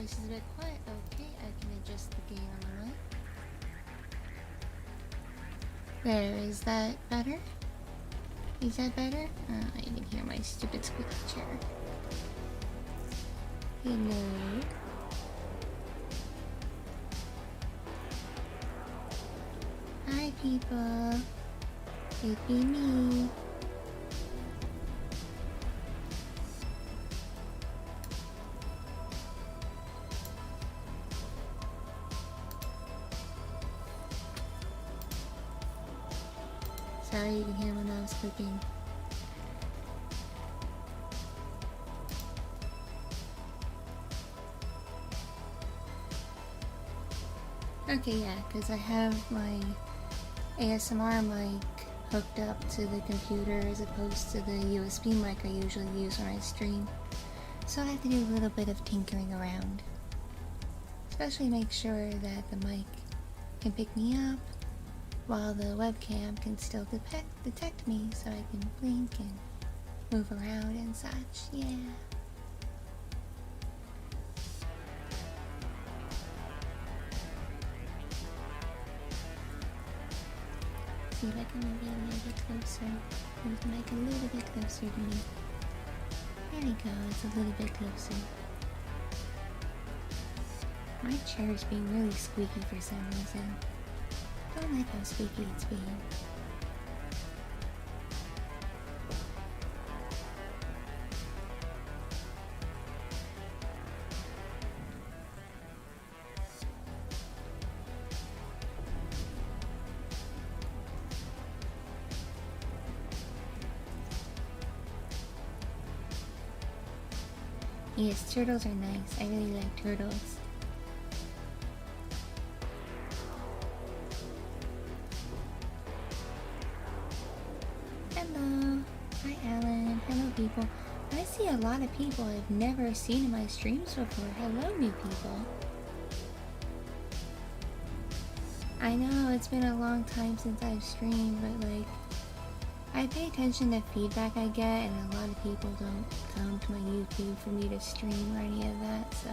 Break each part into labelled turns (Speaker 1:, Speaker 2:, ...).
Speaker 1: voice is a bit quiet. Okay, I can adjust the gain on the mic. There, is that better? Is that better? I can hear my stupid squeaky chair. Hello. Hi people. It be me. Sorry you can hear when I was cooking. Okay, yeah, because I have my ASMR mic hooked up to the computer as opposed to the USB mic I usually use when I stream. So I have to do a little bit of tinkering around. Especially make sure that the mic can pick me up while the webcam can still detect me so I can blink and move around and such, yeah. See if I can move it a little bit closer. Move the mic a little bit closer to me. There we go, it's a little bit closer. My chair is being really squeaky for some reason. Don't like how squeaky it's being. Yes, turtles are nice. I really like turtles. Hello. Hi, Alan. Hello, people. I see a lot of people I've never seen in my streams before. Hello, new people. I know it's been a long time since I've streamed, but like, I pay attention to feedback I get, and a lot of people don't come to my YouTube for me to stream or any of that, so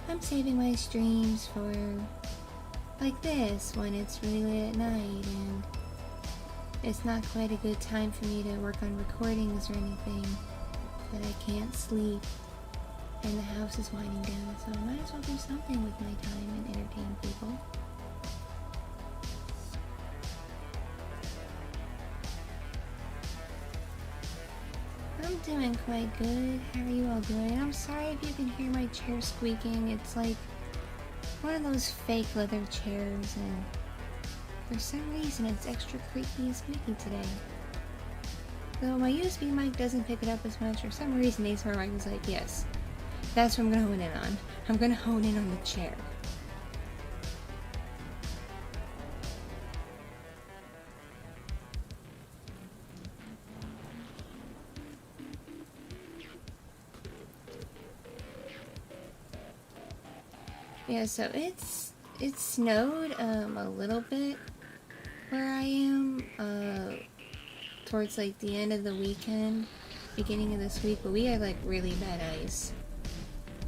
Speaker 1: I'm saving my streams for like this when it's really late at night and it's not quite a good time for me to work on recordings or anything, but I can't sleep and the house is winding down, so I might as well do something with my time and entertain people. I'm doing quite good. How are you all doing? I'm sorry if you can hear my chair squeaking. It's like one of those fake leather chairs, and for some reason it's extra creaky and squeaky today. Though my USB mic doesn't pick it up as much, for some reason ASMR mic was like, yes, that's what I'm gonna hone in on. I'm gonna hone in on the chair. Yeah, so it snowed a little bit where I am towards like the end of the weekend, beginning of this week, but we had like really bad ice.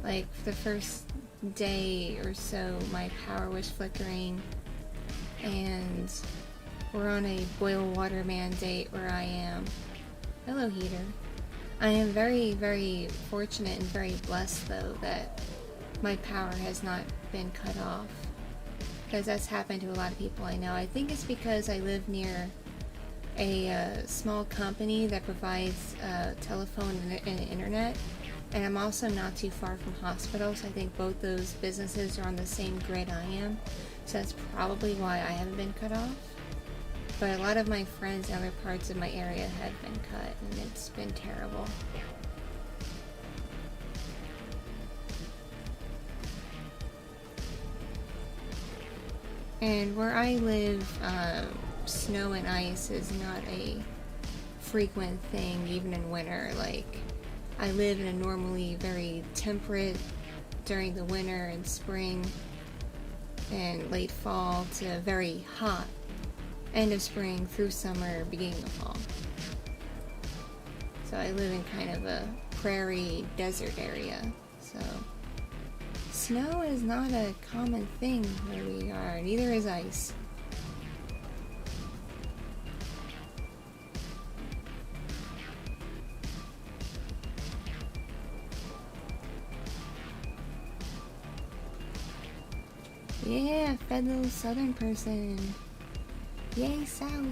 Speaker 1: Like the first day or so my power was flickering, and we're on a boil water mandate where I am. Hello, heater. I am very, very fortunate and very blessed though that my power has not been cut off, because that's happened to a lot of people I know. I think it's because I live near a small company that provides telephone and internet, and I'm also not too far from hospitals. I think both those businesses are on the same grid I am, so that's probably why I haven't been cut off. But a lot of my friends in other parts of my area have been cut, and it's been terrible. And where I live, snow and ice is not a frequent thing, even in winter. Like, I live in a normally very temperate during the winter and spring and late fall to very hot end of spring through summer, beginning of fall. So I live in kind of a prairie desert area, so snow is not a common thing where we are, neither is ice. Yeah, fed little southern person. Yay, south.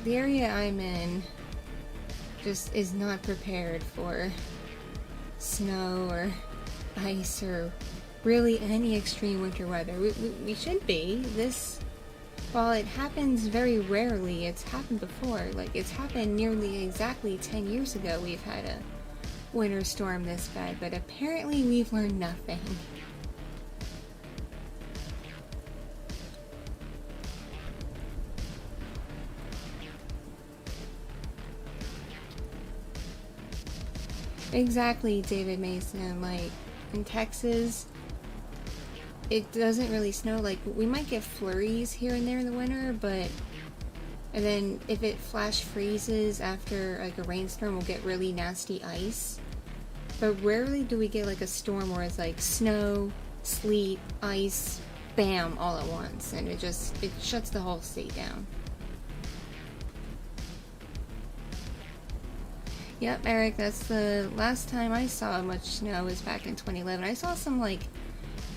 Speaker 1: The area I'm in just is not prepared for snow or ice or really any extreme winter weather. We should be. While it happens very rarely, it's happened before. Like, it's happened nearly exactly 10 years ago we've had a winter storm this bad, but apparently we've learned nothing. Exactly, David Mason. Like, in Texas, it doesn't really snow. Like, we might get flurries here and there in the winter, but... And then if it flash freezes after, like, a rainstorm, we'll get really nasty ice. But rarely do we get, like, a storm where it's, like, snow, sleet, ice, bam, all at once. And it shuts the whole state down. Yep, Eric, that's the last time I saw much snow was back in 2011. I saw some, like,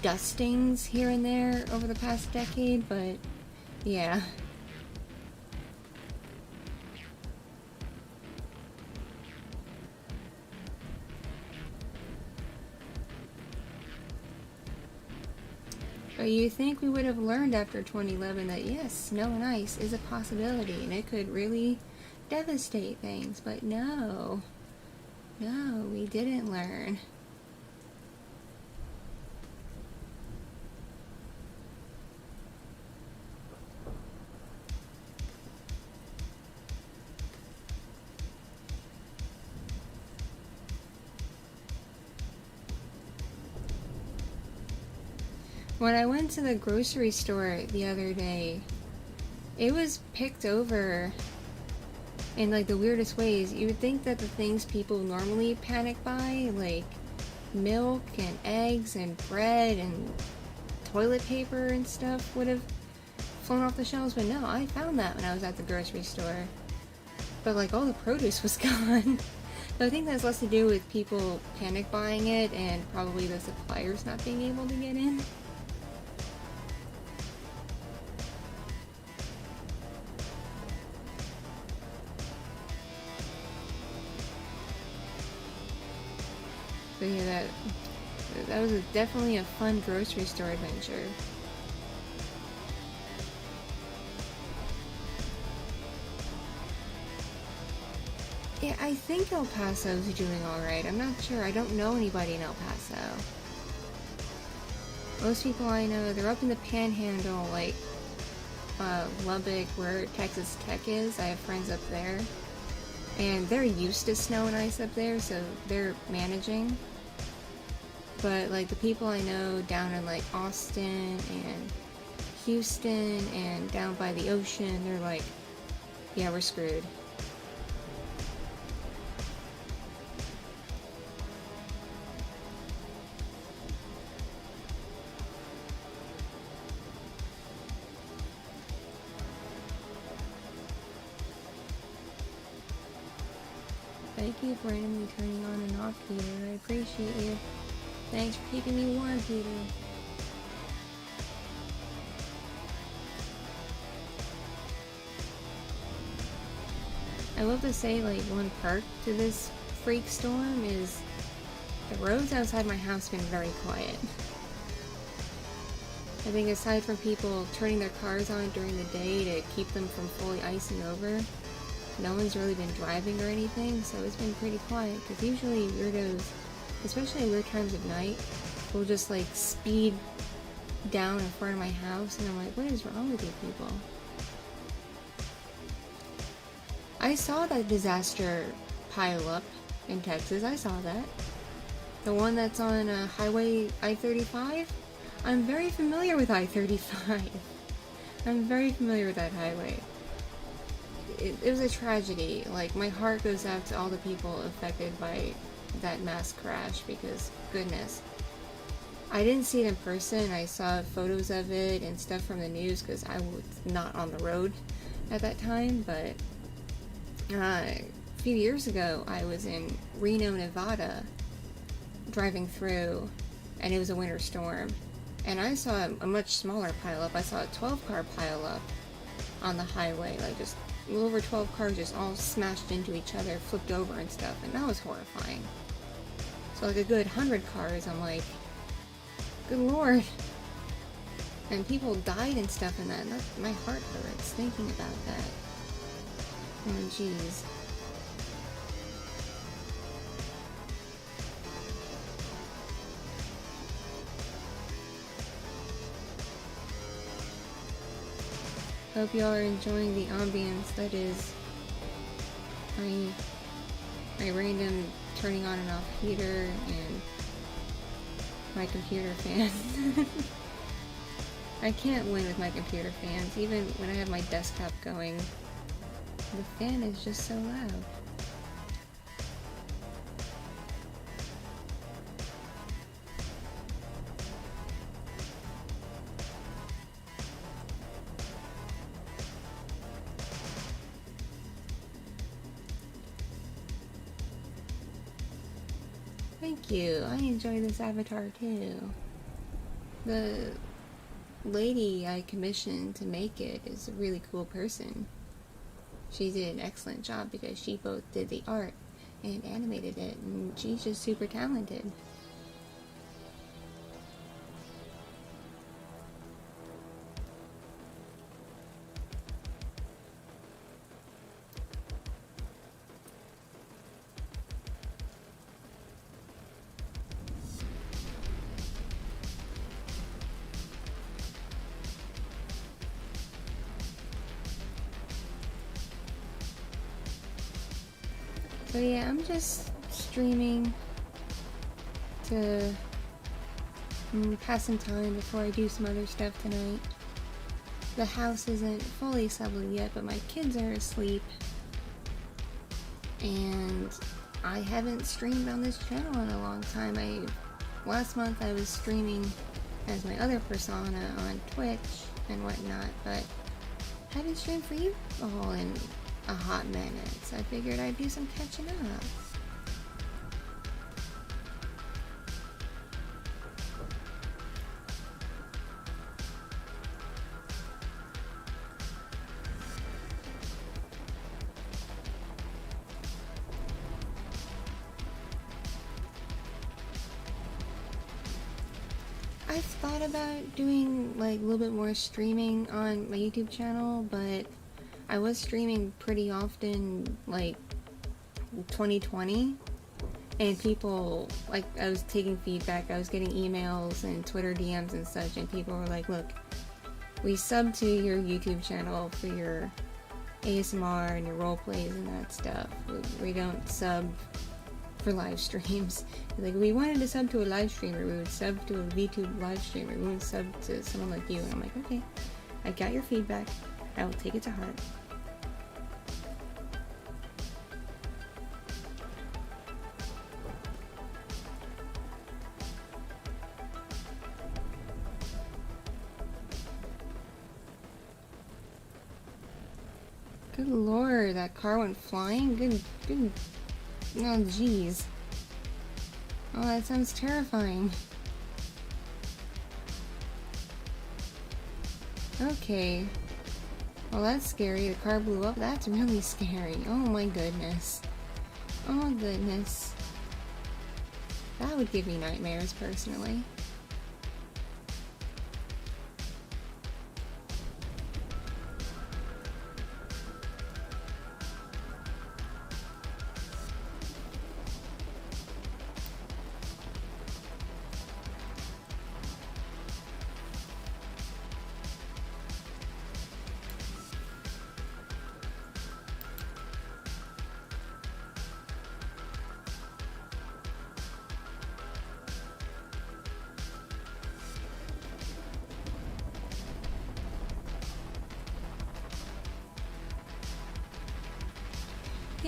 Speaker 1: dustings here and there over the past decade, but yeah. But you think we would have learned after 2011 that yes, snow and ice is a possibility and it could really devastate things, but no, we didn't learn. When I went to the grocery store the other day, it was picked over in, like, the weirdest ways. You would think that the things people normally panic buy, like milk and eggs and bread and toilet paper and stuff, would have flown off the shelves, but no, I found that when I was at the grocery store. But, like, all the produce was gone. So I think that has less to do with people panic buying it and probably the suppliers not being able to get in. So yeah, that was definitely a fun grocery store adventure. Yeah, I think El Paso's doing alright. I'm not sure. I don't know anybody in El Paso. Most people I know, they're up in the Panhandle, like Lubbock, where Texas Tech is. I have friends up there. And they're used to snow and ice up there, so they're managing. But, like, the people I know down in, like, Austin and Houston and down by the ocean, they're like, yeah, we're screwed. Thank you for randomly turning on and off, Peter. I appreciate you. Thanks for keeping me warm, Peter. I love to say, like, one perk to this freak storm is the roads outside my house have been very quiet. I think aside from people turning their cars on during the day to keep them from fully icing over, no one's really been driving or anything, so it's been pretty quiet, because usually weirdos, especially at weird times of night, will just, like, speed down in front of my house, and I'm like, what is wrong with you people? I saw that disaster pile up in Texas. I saw that. The one that's on Highway I-35? I'm very familiar with I-35. I'm very familiar with that highway. It was a tragedy. Like, my heart goes out to all the people affected by that mass crash because, goodness. I didn't see it in person. I saw photos of it and stuff from the news because I was not on the road at that time, but a few years ago I was in Reno, Nevada, driving through, and it was a winter storm, and I saw a much smaller pileup. I saw a 12-car pileup on the highway, like just a little over 12 cars just all smashed into each other, flipped over and stuff, and that was horrifying. So like a good 100 cars, I'm like, good lord. And people died and stuff in that, and my heart hurts thinking about that. Oh jeez. Hope y'all are enjoying the ambience that is my random turning on and off heater and my computer fan. I can't win with my computer fans, even when I have my desktop going. The fan is just so loud. Thank you. I enjoy this avatar too. The lady I commissioned to make it is a really cool person. She did an excellent job because she both did the art and animated it, and she's just super talented. So yeah, I'm just streaming to pass some time before I do some other stuff tonight. The house isn't fully settled yet, but my kids are asleep. And I haven't streamed on this channel in a long time. Last month I was streaming as my other persona on Twitch and whatnot, but I haven't streamed for you all in a hot minute, so I figured I'd do some catching up. I've thought about doing like a little bit more streaming on my YouTube channel, but I was streaming pretty often, like 2020, and people, like, I was taking feedback, I was getting emails and Twitter DMs and such, and people were like, look, we sub to your YouTube channel for your ASMR and your roleplays and that stuff. We don't sub for live streams. Like, we wanted to sub to a live streamer, we would sub to a VTube live streamer, we wouldn't sub to someone like you. And I'm like, okay, I got your feedback, I will take it to heart. Good lord, that car went flying? Good. Oh, jeez. Oh, that sounds terrifying. Okay. Well, that's scary. The car blew up. That's really scary. Oh my goodness. Oh goodness. That would give me nightmares, personally.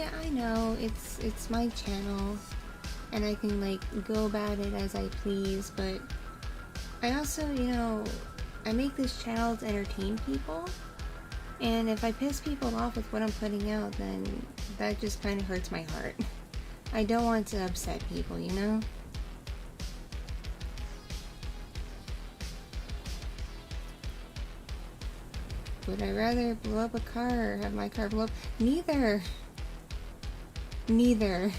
Speaker 1: Yeah, I know, it's my channel, and I can, like, go about it as I please, but I also, you know, I make this channel to entertain people, and if I piss people off with what I'm putting out, then that just kind of hurts my heart. I don't want to upset people, you know? Would I rather blow up a car or have my car blow up? Neither! Neither.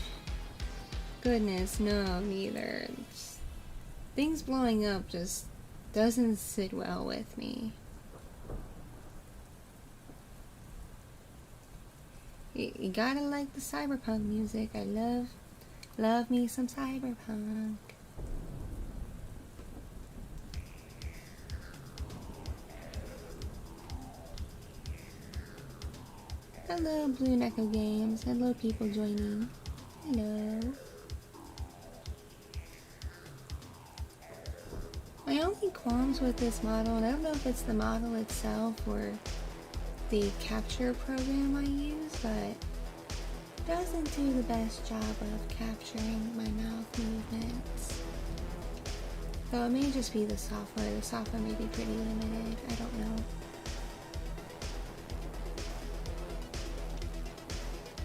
Speaker 1: Goodness, no, neither. Things blowing up just doesn't sit well with me. You gotta like the cyberpunk music. I love me some cyberpunk. Hello, Blue Neko Games. Hello, people joining. Hello. My only qualms with this model, and I don't know if it's the model itself or the capture program I use, but it doesn't do the best job of capturing my mouth movements. Though it may just be the software. The software may be pretty limited. I don't know.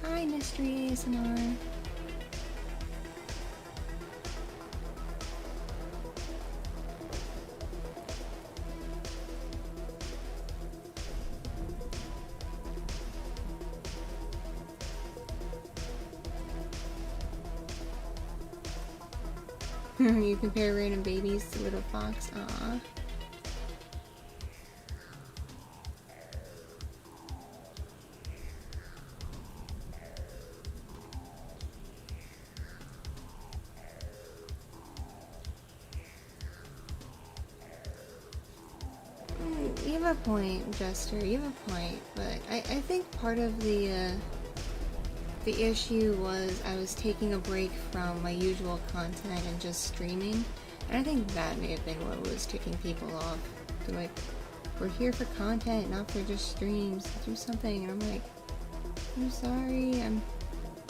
Speaker 1: Hi, Mystery ASMR. You compare random babies to little fox. Aww. You have a point, Jester. You have a point, but I think part of the issue was I was taking a break from my usual content and just streaming, and I think that may have been what was ticking people off. They're like, we're here for content, not for just streams. Do something, and I'm like, I'm sorry, I'm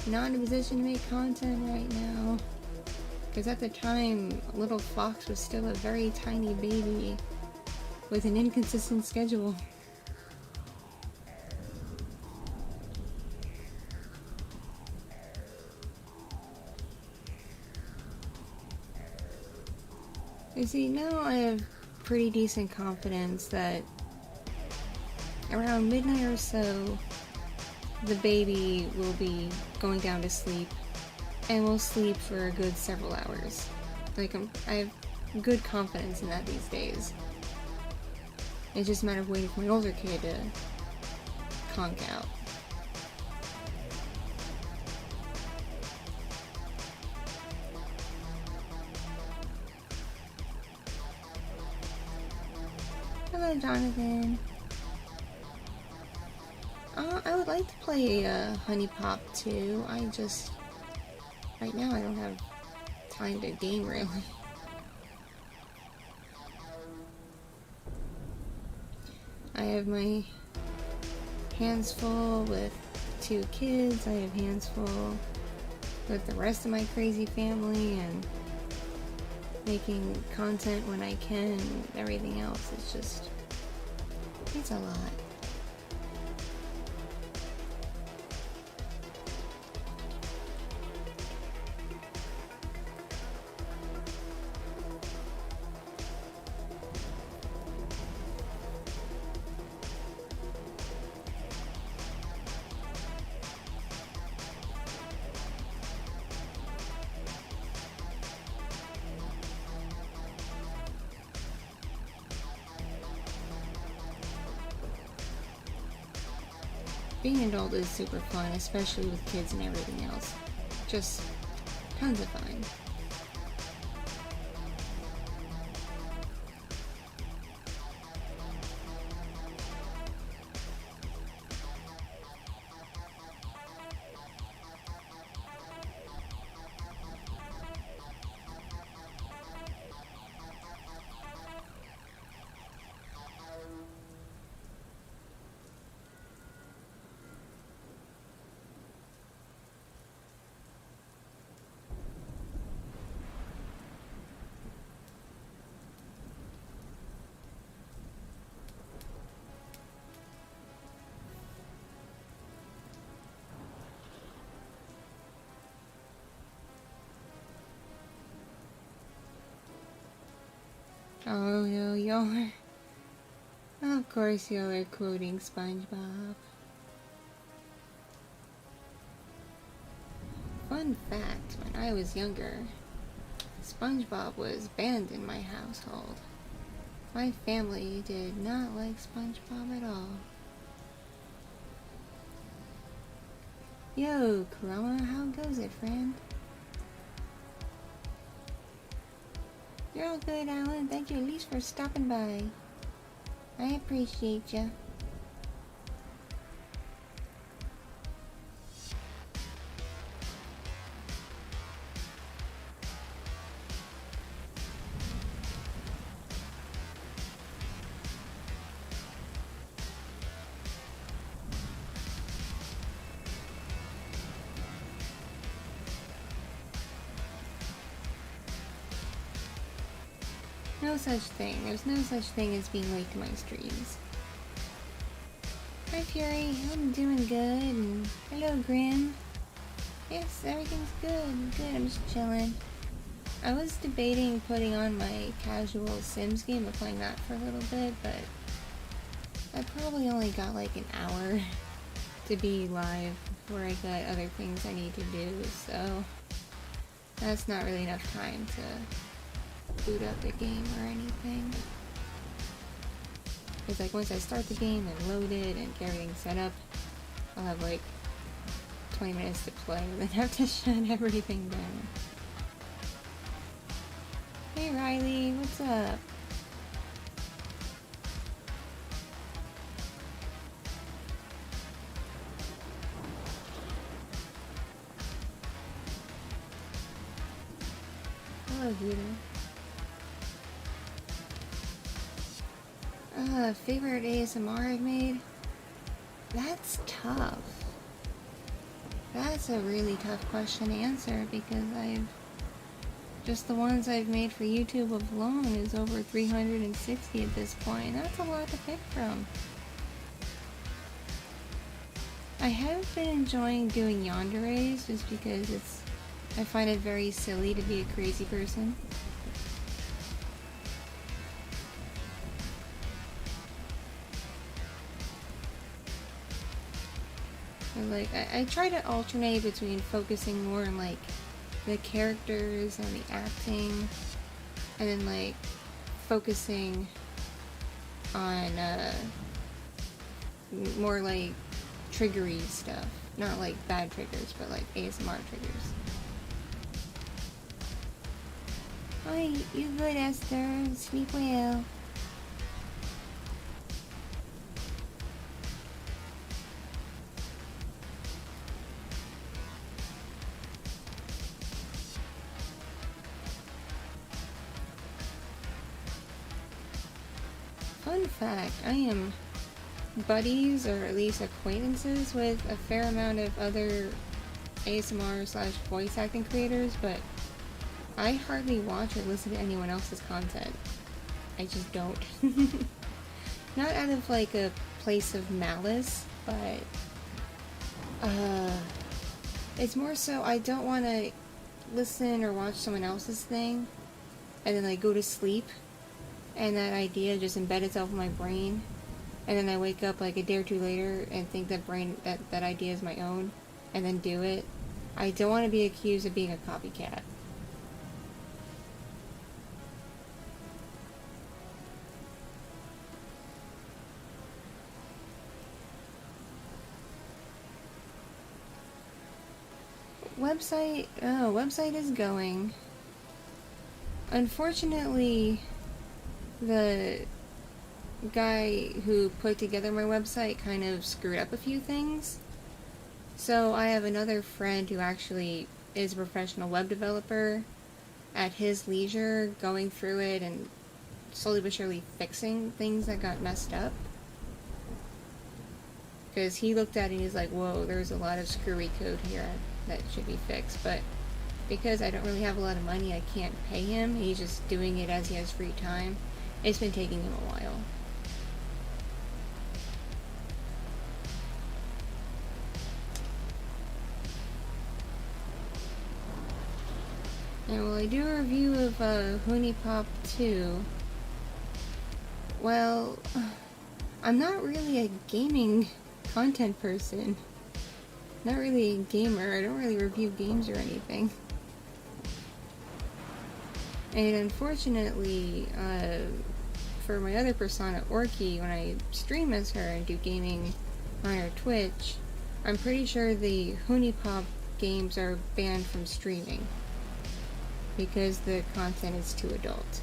Speaker 1: not in a position to make content right now. Because at the time, Little Fox was still a very tiny baby with an inconsistent schedule. You see, now I have pretty decent confidence that around midnight or so, the baby will be going down to sleep, and will sleep for a good several hours. Like, I have good confidence in that these days. It's just a matter of waiting for my older kid to conk out. Hello, Jonathan. I would like to play Honey Pop too. Right now I don't have time to game really. I have my hands full with 2 kids. I have hands full with the rest of my crazy family and making content when I can and everything else. It's a lot. Being an adult is super fun, especially with kids and everything else. Just tons of fun. Oh no, y'all are... Of course y'all are quoting SpongeBob. Fun fact, when I was younger, SpongeBob was banned in my household. My family did not like SpongeBob at all. Yo, Kurama, how goes it, friend? You're all good, Alan. Thank you at least for stopping by. I appreciate ya. No such thing. There's no such thing as being late to my streams. Hi Fury, I'm doing good, and hello Grim. Yes, everything's good. Good, I'm just chilling. I was debating putting on my casual Sims game and playing that for a little bit, but I probably only got like an hour to be live before I got other things I need to do, so that's not really enough time to boot up the game or anything. It's like once I start the game and load it and get everything set up, I'll have like 20 minutes to play and then have to shut everything down. Hey Riley, what's up? Hello Vito. Favorite ASMR I've made? That's tough. That's a really tough question to answer because just the ones I've made for YouTube alone is over 360 at this point. That's a lot to pick from. I have been enjoying doing yanderes just because I find it very silly to be a crazy person. Like, I try to alternate between focusing more on, like, the characters and the acting, and then, like, focusing on, more, like, triggery stuff. Not, like, bad triggers, but, like, ASMR triggers. Hi, you good, Esther? Sleep well. Fun fact, I am buddies, or at least acquaintances, with a fair amount of other ASMR/voice acting creators, but I hardly watch or listen to anyone else's content. I just don't. Not out of, like, a place of malice, but, it's more so I don't want to listen or watch someone else's thing, and then, like, go to sleep, and that idea just embed itself in my brain, and then I wake up like a day or two later and think that idea is my own, and then do it. I don't want to be accused of being a copycat. Website is going. Unfortunately, the guy who put together my website kind of screwed up a few things. So I have another friend who actually is a professional web developer at his leisure, going through it and slowly but surely fixing things that got messed up. Because he looked at it and he's like, whoa, there's a lot of screwy code here that should be fixed. But because I don't really have a lot of money, I can't pay him. He's just doing it as he has free time. It's been taking him a while. And while I do a review of Honey Pop 2, Well, I'm not really a gaming content person. Not really a gamer. I don't really review games or anything. And unfortunately, for my other persona, Oykeli, when I stream as her and do gaming on her Twitch, I'm pretty sure the Honeypop games are banned from streaming because the content is too adult.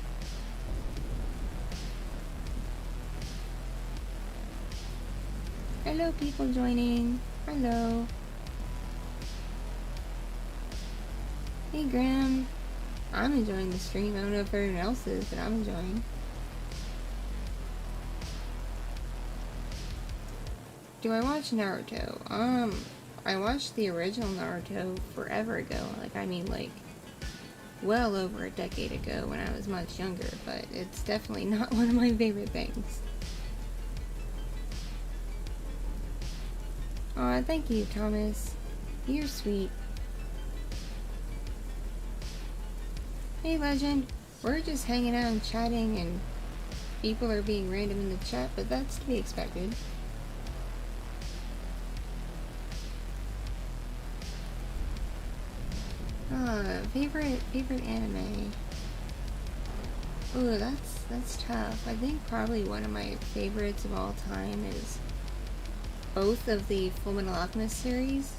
Speaker 1: Hello, people joining. Hello. Hey, Graham. I'm enjoying the stream. I don't know if everyone else is, but I'm enjoying. Do I watch Naruto? I watched the original Naruto forever ago. Like, well over a decade ago when I was much younger, but it's definitely not one of my favorite things. Aw, thank you, Thomas. You're sweet. Hey, Legend. We're just hanging out and chatting, and people are being random in the chat, but that's to be expected. Favorite anime. Ooh, that's tough. I think probably one of my favorites of all time is both of the Fullmetal Alchemist series.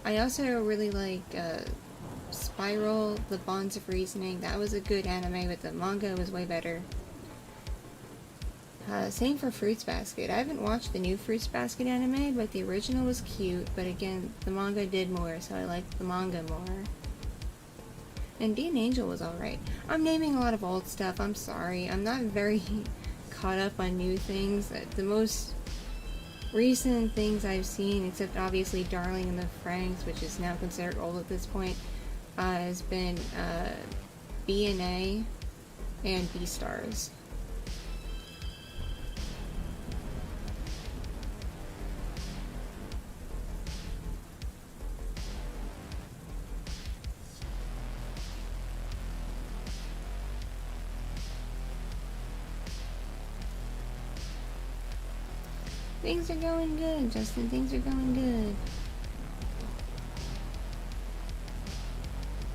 Speaker 1: I also really like Spiral, The Bonds of Reasoning. That was a good anime, but the manga was way better. Same for Fruits Basket. I haven't watched the new Fruits Basket anime, but the original was cute, but again, the manga did more, so I liked the manga more. And Dean Angel was alright. I'm naming a lot of old stuff, I'm sorry. I'm not very caught up on new things. The most recent things I've seen, except obviously Darling in the Franxx, which is now considered old at this point, has been BNA and Beastars. Things are going good, Justin. Things are going good.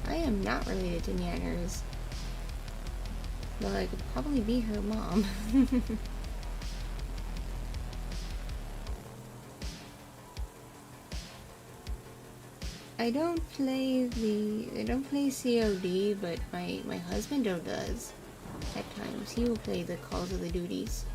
Speaker 1: I am not related to Nyanners, but I could probably be her mom. I don't play COD, but my husband does at times. He will play the Calls of the Duties.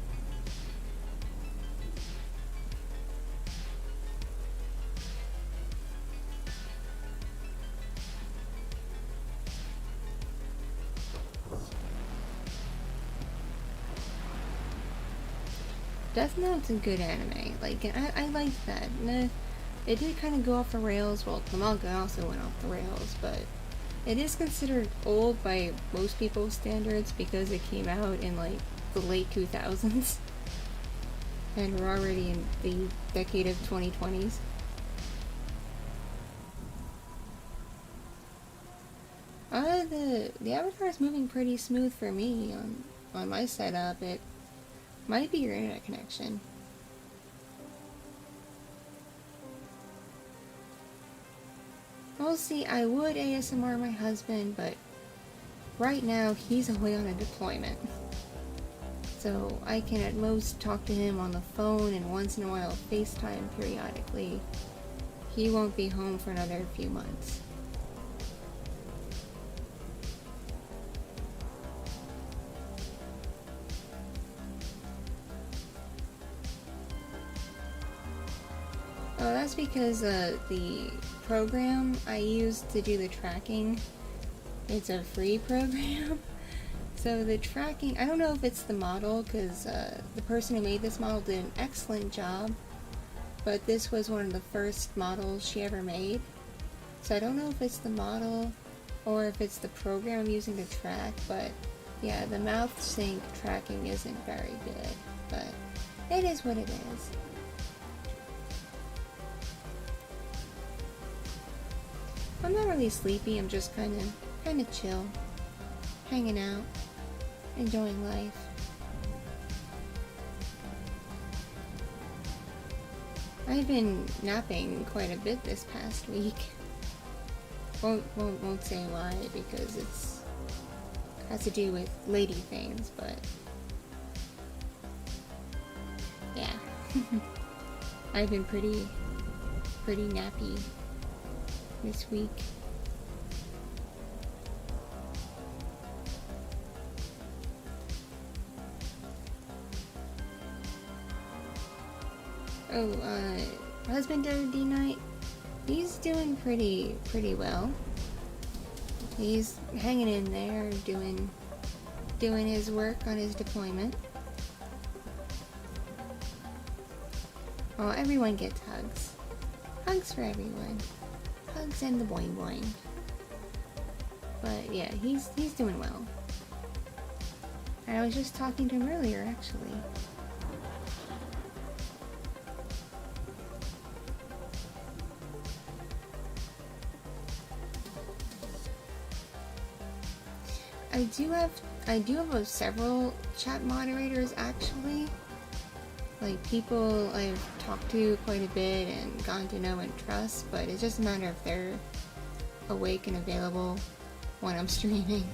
Speaker 1: Death Note's a good anime. Like, I liked that. It did kind of go off the rails. Well, the manga also went off the rails, but it is considered old by most people's standards because it came out in, like, the late 2000s. And we're already in the decade of 2020s. The avatar is moving pretty smooth for me on my setup. It might be your internet connection. Well, see, I would ASMR my husband, but right now he's away on a deployment. So I can at most talk to him on the phone and once in a while FaceTime periodically. He won't be home for another few months. Oh, that's because the program I use to do the tracking, it's a free program. So the tracking, I don't know if it's the model, because the person who made this model did an excellent job, but this was one of the first models she ever made. So I don't know if it's the model or if it's the program I'm using to track, but yeah, the mouth sync tracking isn't very good, but it is what it is. I'm not really sleepy, I'm just kinda chill, hanging out, enjoying life. I've been napping quite a bit this past week. Won't say why, because it's has to do with lady things, but yeah. I've been pretty nappy this week. Oh, husband of the night, he's doing pretty well. He's hanging in there, doing his work on his deployment. Oh, everyone gets hugs. Hugs for everyone. Hugs and the boing boing. But yeah, he's doing well. And I was just talking to him earlier, actually. I do have several chat moderators, actually. Like, people I've talked to quite a bit and gotten to know and trust, but it's just a matter if they're awake and available when I'm streaming.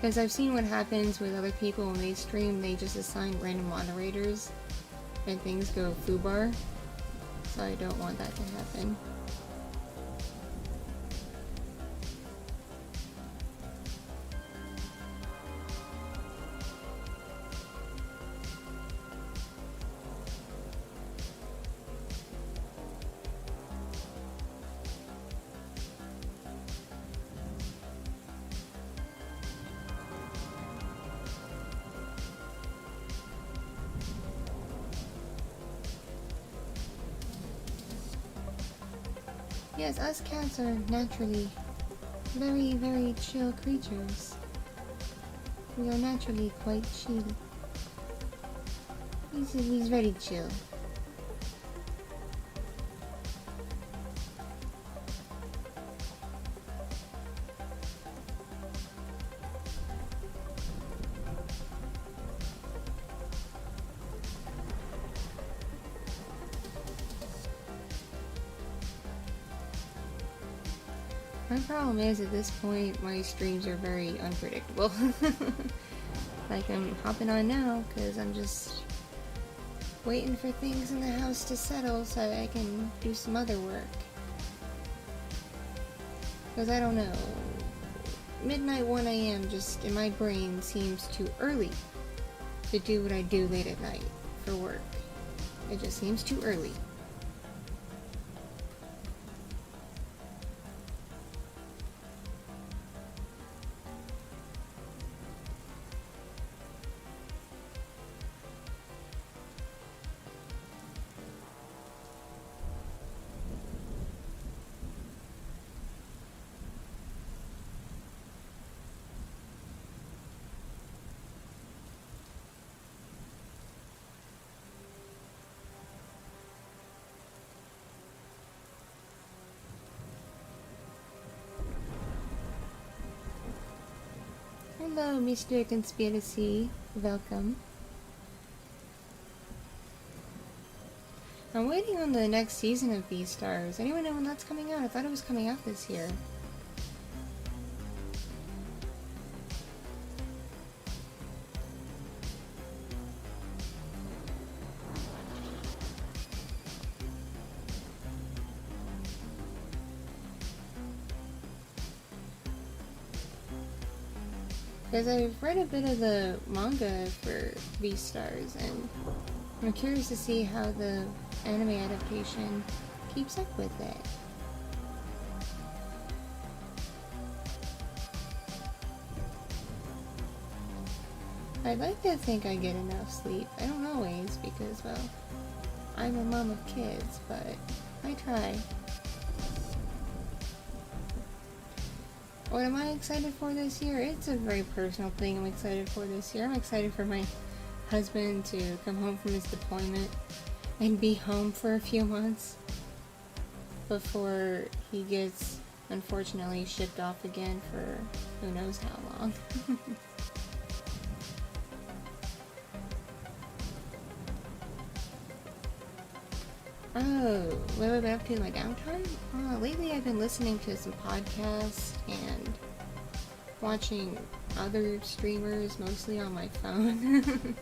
Speaker 1: Because I've seen what happens with other people when they stream, they just assign random moderators and things go foobar. So I don't want that to happen. Yes, us cats are naturally very chill creatures. We are naturally quite chill. He's very chill. My problem is, at this point, my streams are very unpredictable. Like, I'm hopping on now, because I'm just waiting for things in the house to settle so I can do some other work. Because I don't know, midnight 1 AM just in my brain seems too early to do what I do late at night for work. It just seems too early. Hello, Mr. Conspiracy. Welcome. I'm waiting on the next season of Beastars. Anyone know when that's coming out? I thought it was coming out this year. Because I've read a bit of the manga for Beastars, and I'm curious to see how the anime adaptation keeps up with it. I'd like to think I get enough sleep. I don't always, because, well, I'm a mom of kids, but I try. What am I excited for this year? It's a very personal thing I'm excited for this year. I'm excited for my husband to come home from his deployment and be home for a few months before he gets, unfortunately, shipped off again for who knows how long. Oh, what have I been up to in my downtime? Lately I've been listening to some podcasts and watching other streamers, mostly on my phone.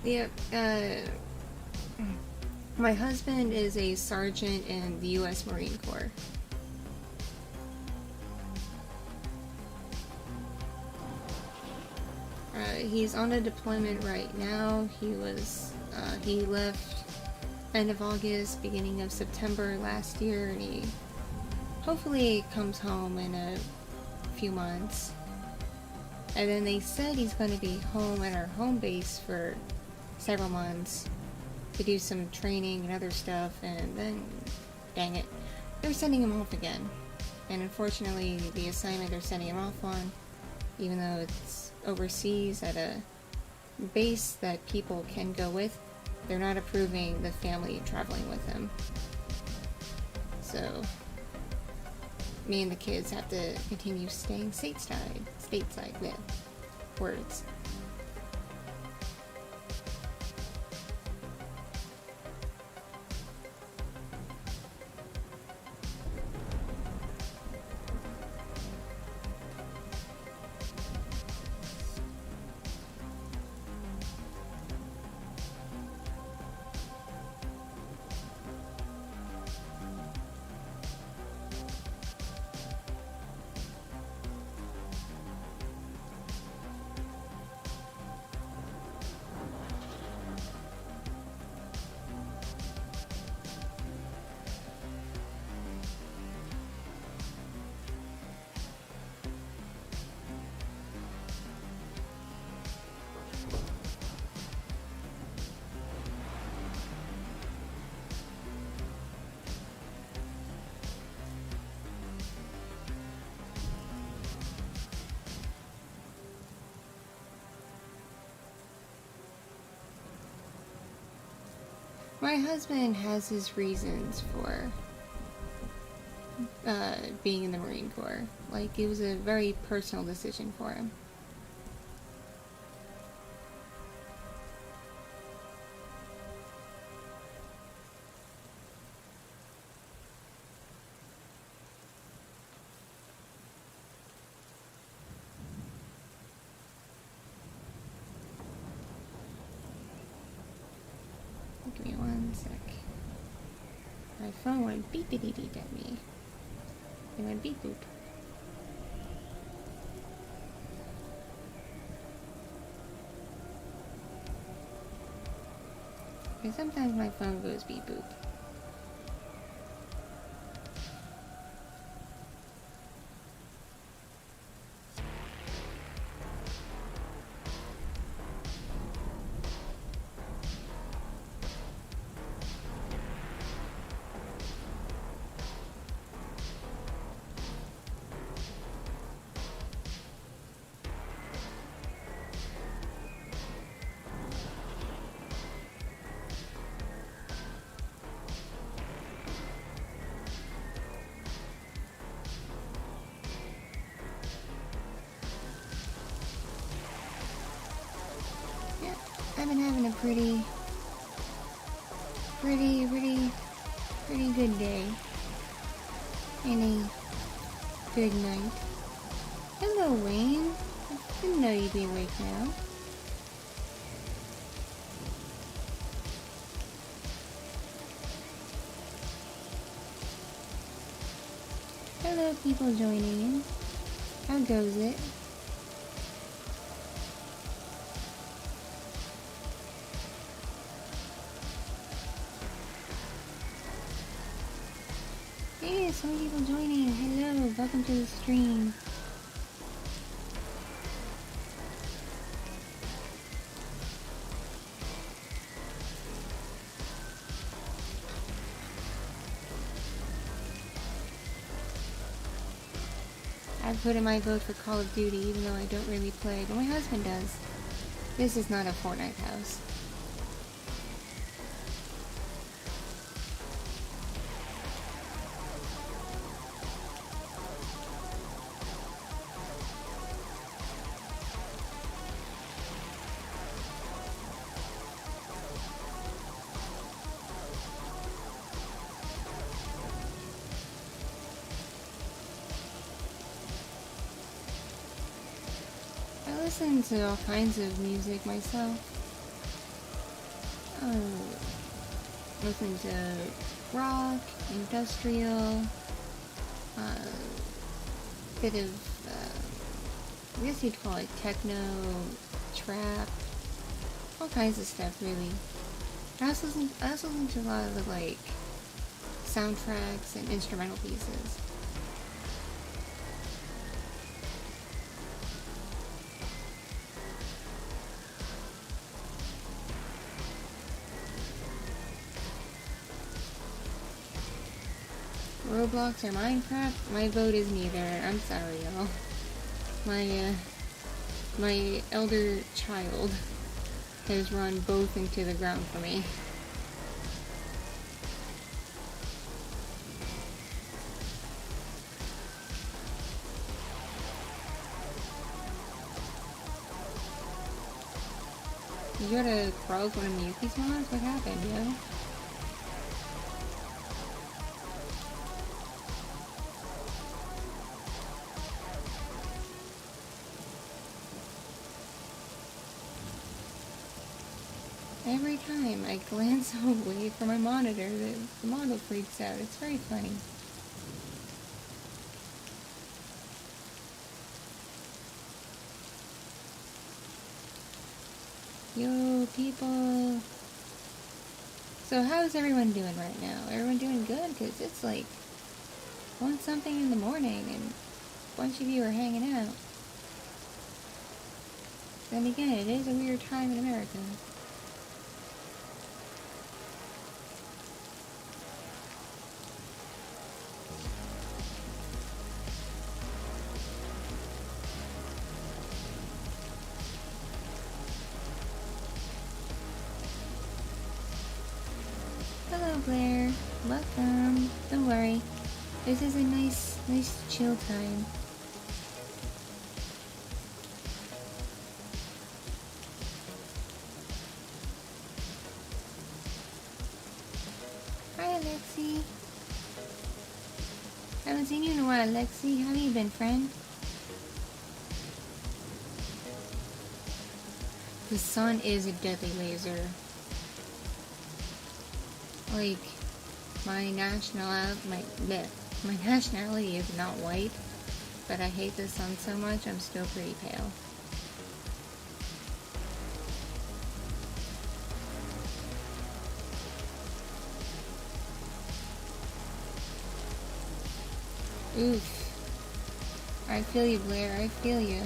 Speaker 1: Yep, my husband is a sergeant in the U.S. Marine Corps. He's on a deployment right now. He left end of August, beginning of September last year, and he hopefully comes home in a few months. And then they said he's going to be home at our home base for several months to do some training and other stuff, and then, dang it, they're sending him off again. And unfortunately, the assignment they're sending him off on, even though it's overseas at a base that people can go with, they're not approving the family traveling with him. So, me and the kids have to continue staying stateside with words. My husband has his reasons for being in the Marine Corps. Like, it was a very personal decision for him. Give me one sec. My phone went beep-a-dee-dee at me. It went beep-boop. Okay, sometimes my phone goes beep-boop. I've been having a pretty good day. And a good night. Hello, Wayne. I didn't know you'd be awake now. Hello, people joining in. How goes it? Hey, so many people joining. Hello, welcome to the stream. I put in my vote for Call of Duty, even though I don't really play, but my husband does. This is not a Fortnite house. I listen to all kinds of music myself. Listen to rock, industrial, bit of, I guess you'd call it techno, trap, all kinds of stuff really. I also listen to a lot of the like soundtracks and instrumental pieces. Roblox or Minecraft? My vote is neither. I'm sorry, y'all. My elder child has run both into the ground for me. You gotta cross one of Yuki's mods? What happened, yo? Every time I glance away from my monitor, the model freaks out. It's very funny. Yo, people. So how's everyone doing right now? Everyone doing good? Because it's like 1 something in the morning and a bunch of you are hanging out. Then again, it is a weird time in America. Hello, Blair. Welcome. Don't worry. This is a nice chill time. Hi, Alexi. Haven't seen you in a while, Alexi. How have you been, friend? The sun is a deadly laser. Like, my nationality is not white, but I hate the sun so much, I'm still pretty pale. Oof. I feel you, Blair, I feel you.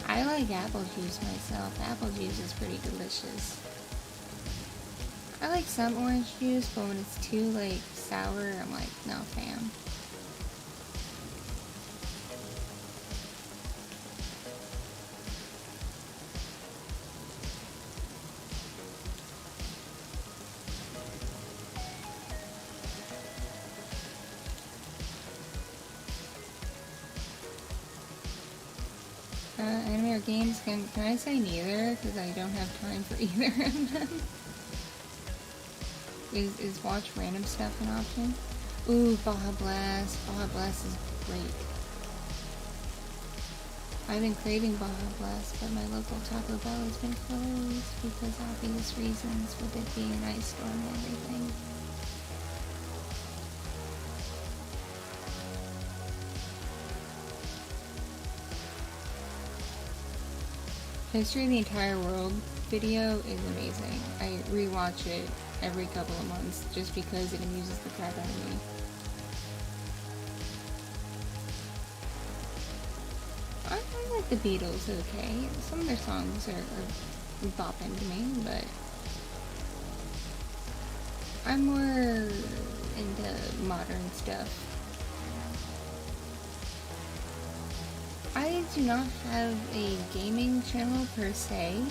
Speaker 1: I like apple juice myself. Apple juice is pretty delicious. I like some orange juice, but when it's too, like, sour, I'm like, no, fam. Anime or games, can I say neither? Because I don't have time for either of them. Is watch random stuff an option? Ooh, Baja Blast. Baja Blast is great. I've been craving Baja Blast, but my local Taco Bell has been closed because obvious reasons with it being an ice storm and everything. History of the Entire World video is amazing. I rewatch it every couple of months just because it amuses the crap out of me. like the Beatles okay. Some of their songs are bopping to me, but I'm more into modern stuff. I do not have a gaming channel per se,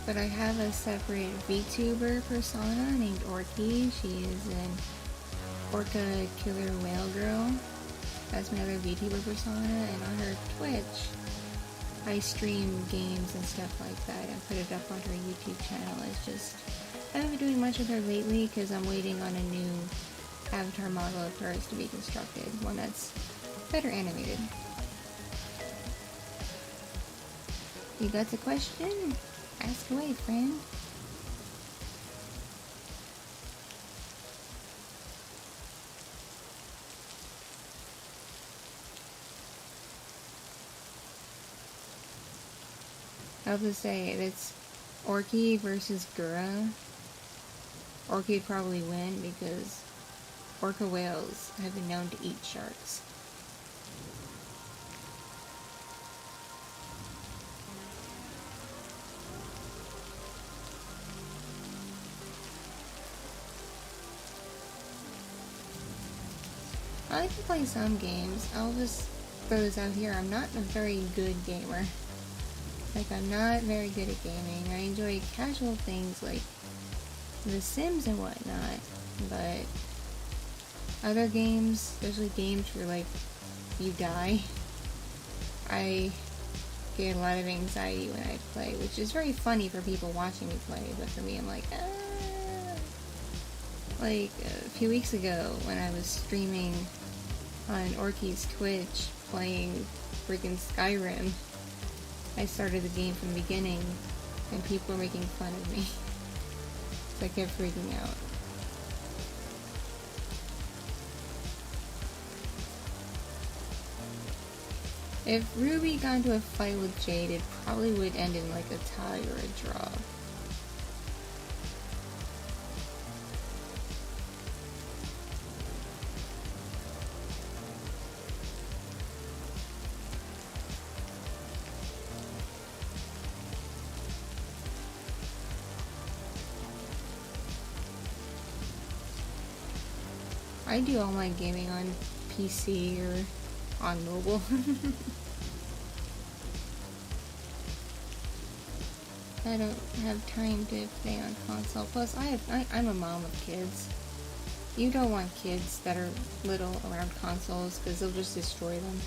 Speaker 1: but I have a separate VTuber persona named Oykeli. She is an orca killer whale girl. That's my other VTuber persona, and on her Twitch, I stream games and stuff like that and put it up on her YouTube channel. It's just, I haven't been doing much with her lately because I'm waiting on a new avatar model of hers to be constructed, one that's better animated. You got a question? Ask away, friend. I'll just say, if it's Oykeli versus Gura, Oykeli would probably win because orca whales have been known to eat sharks. I like to play some games. I'll just throw this out here. I'm not a very good gamer. Like, I'm not very good at gaming. I enjoy casual things like The Sims and whatnot, but other games, especially games where, like, you die, I get a lot of anxiety when I play, which is very funny for people watching me play, but for me, I'm like, ah. Like, a few weeks ago, when I was streaming on Oykeli's Twitch, playing freaking Skyrim, I started the game from the beginning, and people were making fun of me. So I kept freaking out. If Ruby got into a fight with Jade, it probably would end in like a tie or a draw. I do all my gaming on PC or on mobile. I don't have time to play on console. Plus, I'm a mom of kids. You don't want kids that are little around consoles because they'll just destroy them.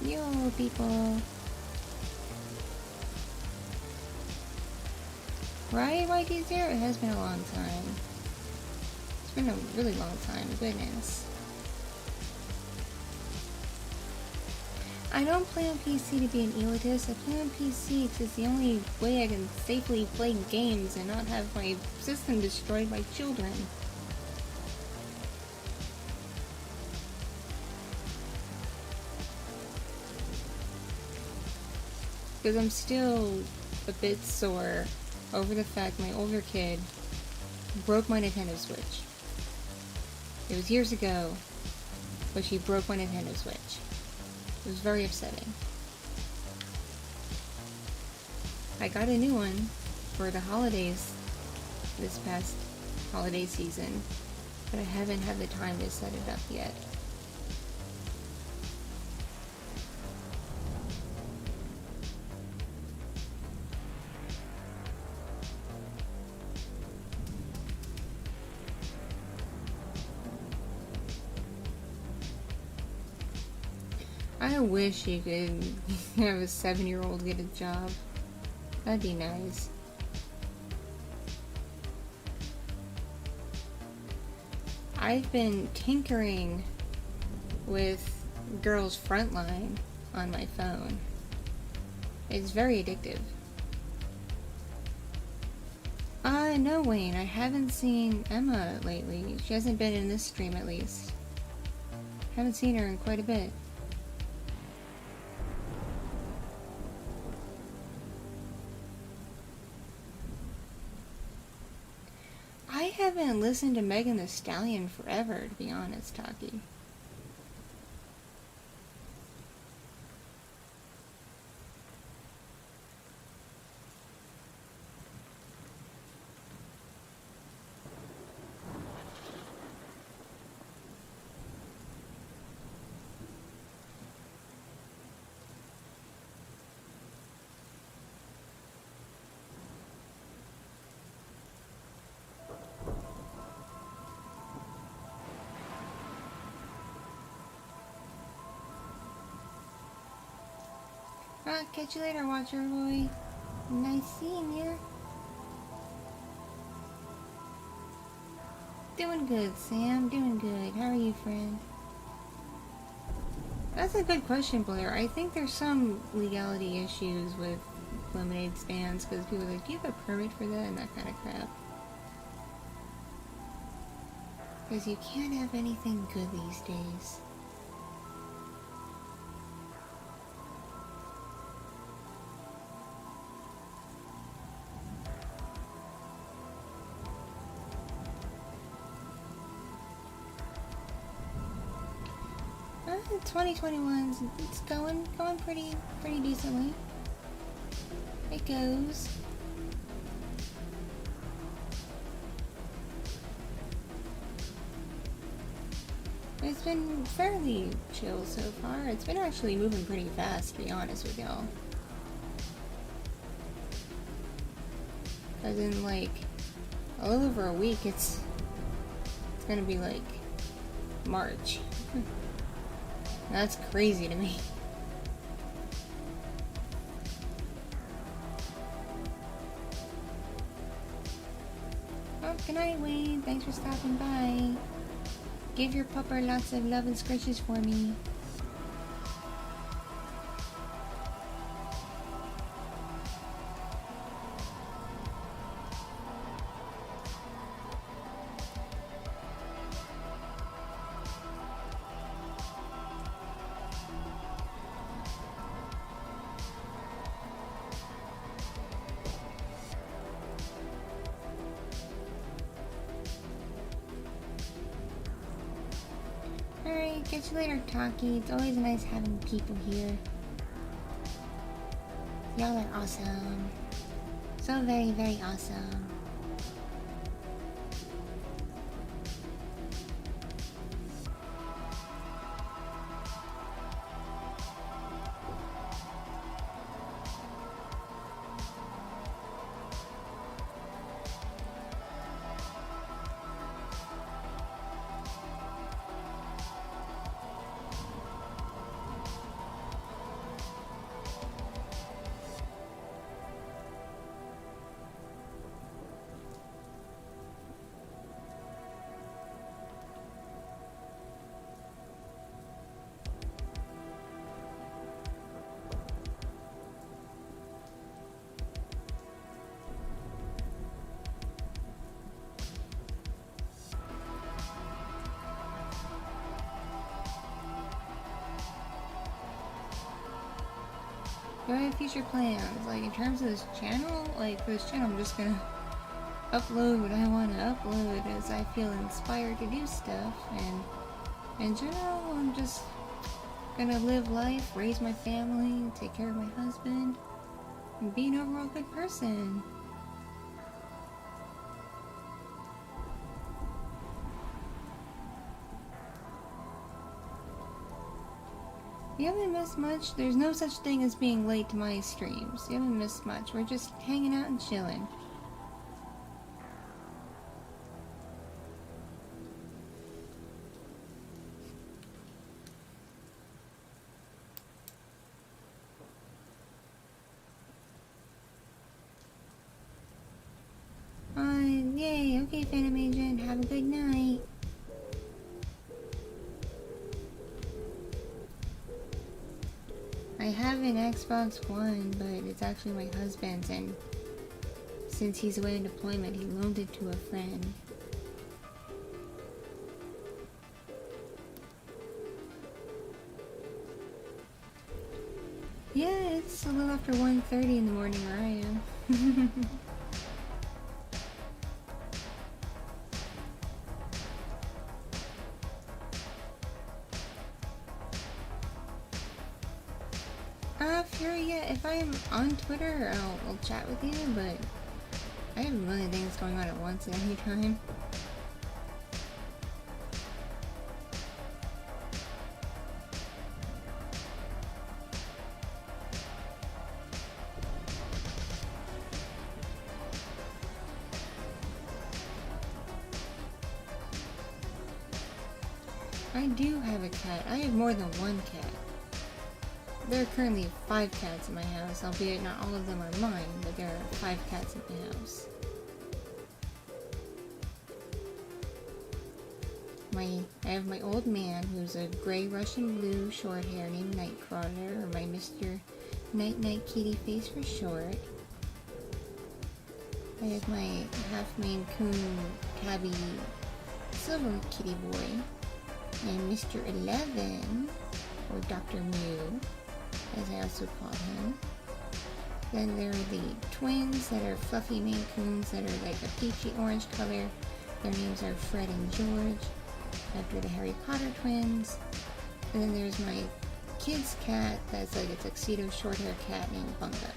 Speaker 1: Yo, people. Right, YT0? It has been a long time. It's been a really long time, goodness. I don't play on PC to be an elitist. I play on PC because it's the only way I can safely play games and not have my system destroyed by children. Because I'm still a bit sore over the fact my older kid broke my Nintendo Switch. It was years ago, but she broke my Nintendo Switch. It was very upsetting. I got a new one for the holidays this past holiday season, but I haven't had the time to set it up yet. I wish you could have a 7-year-old get a job. That'd be nice. I've been tinkering with Girls Frontline on my phone. It's very addictive. No, Wayne, I haven't seen Emma lately. She hasn't been in this stream, at least. Haven't seen her in quite a bit. I haven't listened to Megan Thee Stallion forever, to be honest, Taki. Catch you later, Watcher Boy. Nice seeing you. Doing good, Sam. Doing good. How are you, friend? That's a good question, Blair. I think there's some legality issues with lemonade stands because people are like, do you have a permit for that and that kind of crap. Because you can't have anything good these days. Uh, 2021's it's going pretty decently. It goes. It's been fairly chill so far. It's been actually moving pretty fast, to be honest with y'all. As in, like, a little over a week, it's gonna be like March. That's crazy to me. Oh, good night, Wade. Thanks for stopping by. Give your pupper lots of love and scratches for me. Alright, catch you later, Taki. It's always nice having people here. Y'all are awesome. So very, very awesome. Do I have future plans? Like, in terms of this channel? Like, for this channel, I'm just gonna upload what I want to upload as I feel inspired to do stuff. And in general, I'm just gonna live life, raise my family, take care of my husband, and be an overall good person. You haven't missed much. There's no such thing as being late to my streams. You haven't missed much. We're just hanging out and chilling. Yay. Okay, Phantom Agent. Have a good night. I have an Xbox One, but it's actually my husband's, and since he's away on deployment, he loaned it to a friend. Yeah, it's a little after 1:30 in the morning where I am. Fury, yeah, if I'm on Twitter, I'll chat with you, but I have a million things going on at once at any time. I do have a cat. I have more than one cat. There are currently 5 cats in my house, albeit not all of them are mine, but there are 5 cats in my house. I have my old man, who's a gray Russian blue short hair named Nightcrawler, or my Mr. Night Night Kitty face for short. I have my half Maine Coon tabby silver kitty boy, and Mr. 11, or Dr. Mew, as I also call him. Then there are the twins that are fluffy Maine Coons that are like a peachy orange color. Their names are Fred and George, after the Harry Potter twins. And then there's my kid's cat that's like a tuxedo short hair cat named Bunga.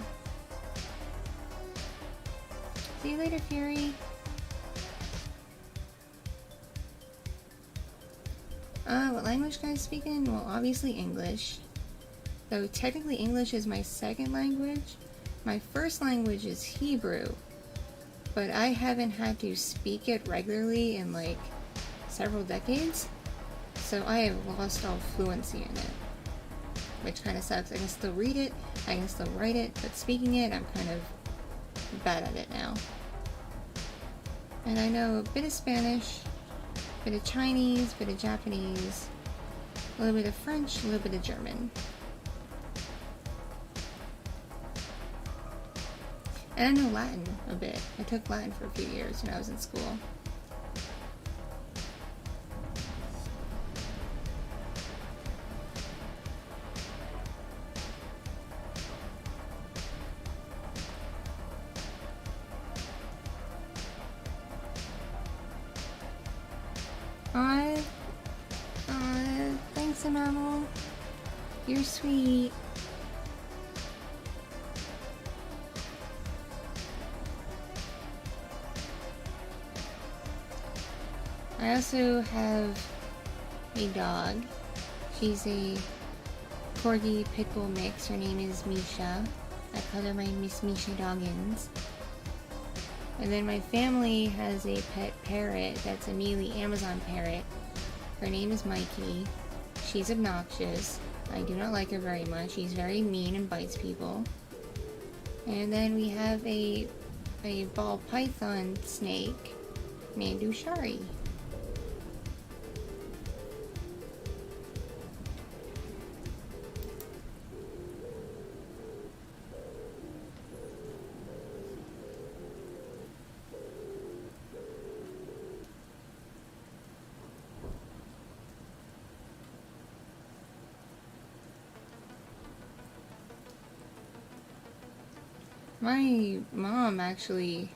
Speaker 1: See you later, Fury. What language can I speak in? Well, obviously English. Though technically English is my second language. My first language is Hebrew, but I haven't had to speak it regularly in like several decades, so I have lost all fluency in it, which kind of sucks. I can still read it, I can still write it, but speaking it, I'm kind of bad at it now. And I know a bit of Spanish, a bit of Chinese, a bit of Japanese, a little bit of French, a little bit of German. And I know Latin a bit. I took Latin for a few years when I was in school. Thanks, Mammal. You're sweet. I also have a dog. She's a Corgi Pickle mix. Her name is Misha. I call her my Miss Misha Doggins. And then my family has a pet parrot that's a Mealy Amazon parrot. Her name is Mikey. She's obnoxious. I do not like her very much. She's very mean and bites people. And then we have a ball python snake named Ushari. My mom actually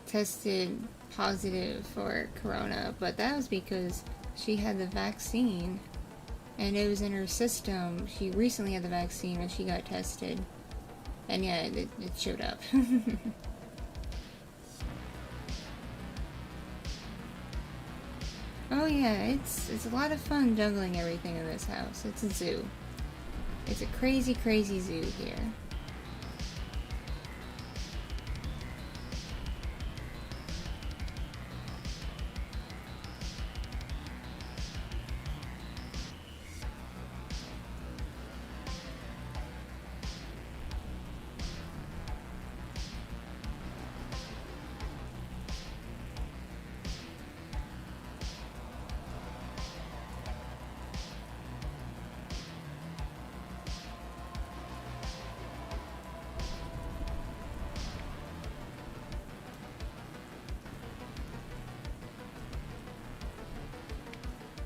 Speaker 1: tested positive for corona, but that was because she had the vaccine and it was in her system. She recently had the vaccine when she got tested, and yeah, it showed up. Oh yeah, it's a lot of fun juggling everything in this house. It's a zoo. It's a crazy, crazy zoo here.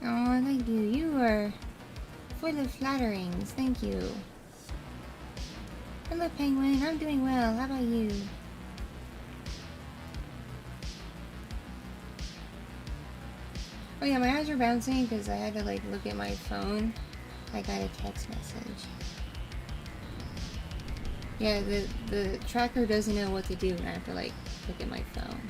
Speaker 1: Oh, thank you. You are full of flatterings. Thank you. Hello, Penguin. I'm doing well. How about you? Oh yeah, my eyes are bouncing because I had to like look at my phone. I got a text message. Yeah, the tracker doesn't know what to do and I have to like look at my phone.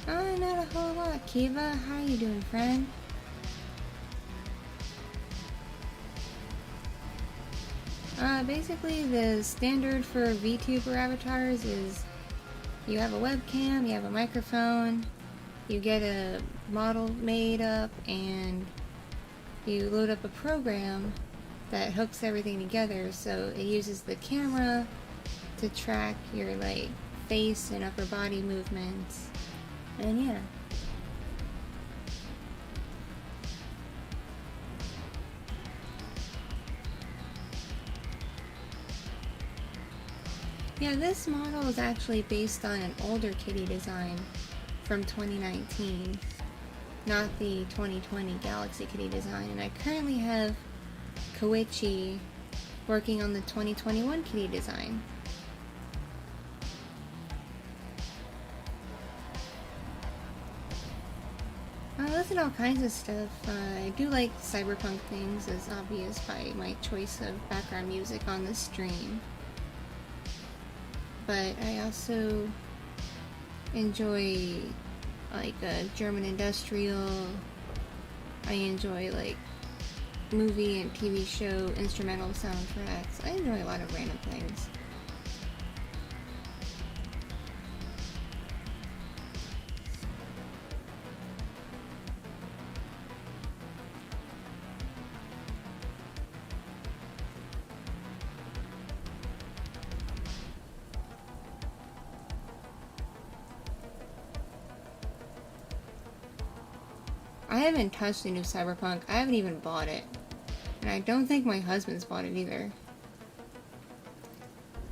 Speaker 1: Oh, not a whole lot. Kiva, how you doing, friend? Basically the standard for VTuber avatars is you have a webcam, you have a microphone, you get a model made up, and you load up a program that hooks everything together. So it uses the camera to track your like face and upper body movements. And yeah. Yeah, this model is actually based on an older Kitti design from 2019, not the 2020 Galaxy Kitti design. And I currently have Koichi working on the 2021 Kitti design. I listen to all kinds of stuff. I do like cyberpunk things, as obvious by my choice of background music on the stream. But I also enjoy like German industrial. I enjoy like movie and TV show instrumental soundtracks. I enjoy a lot of random things. I haven't touched the new Cyberpunk. I haven't even bought it. And I don't think my husband's bought it either.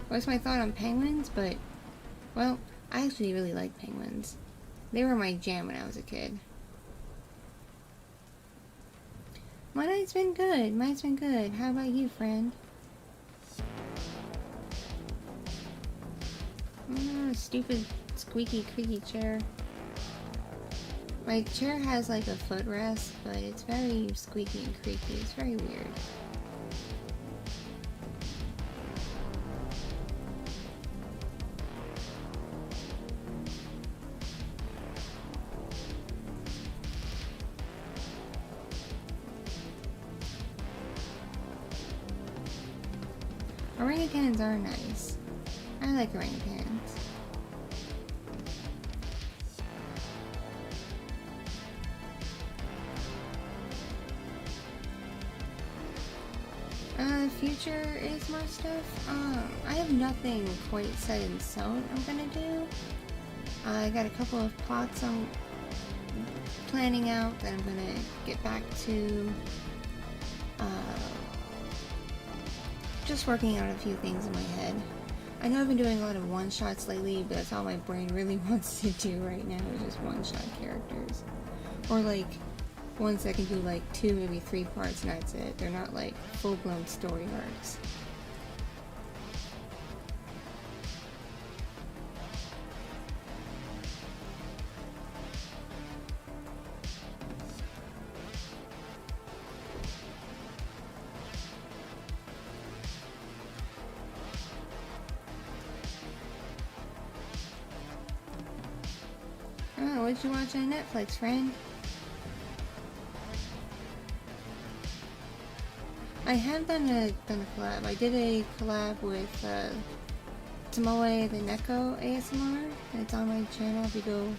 Speaker 1: What's my thought on penguins? But, well, I actually really like penguins. They were my jam when I was a kid. My night's been good. Mine's been good. How about you, friend? Oh, stupid, squeaky, creaky chair. My chair has like a footrest, but it's very squeaky and creaky. It's very weird. Orangutans are nice. I like orangutans. Future is more stuff. I have nothing quite set in stone I'm gonna do. I got a couple of plots I'm planning out that I'm gonna get back to. Just working out a few things in my head. I know I've been doing a lot of one-shots lately, but that's all my brain really wants to do right now is just one-shot characters. Or like ones that can do like 2, maybe 3 parts and that's it. They're not like full-blown story arcs. Oh, what'd you watch on Netflix, friend? I have done a collab. I did a collab with Tomoe the Neko ASMR. It's on my channel if you go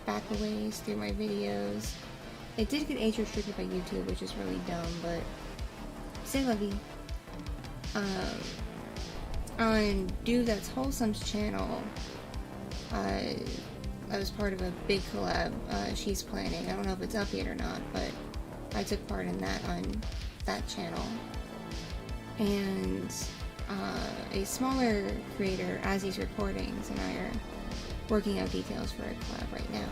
Speaker 1: back a ways through my videos. It did get age restricted by YouTube, which is really dumb, but c'est la vie. On Do That's Wholesome's channel, I was part of a big collab she's planning. I don't know if it's up yet or not, but I took part in that on that channel. And a smaller creator, as he's recordings, and I are working out details for a collab right now.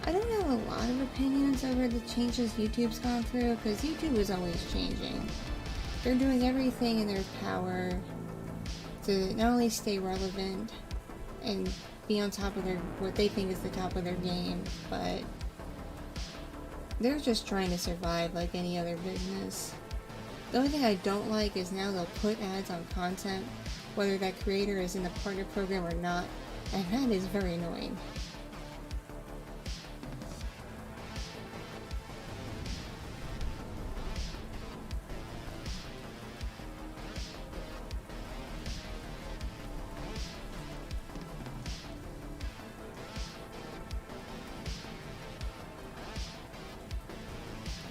Speaker 1: I don't have a lot of opinions over the changes YouTube's gone through, because YouTube is always changing. They're doing everything in their power to not only stay relevant and be on top of what they think is the top of their game, but they're just trying to survive like any other business. The only thing I don't like is now they'll put ads on content, whether that creator is in the partner program or not, and that is very annoying.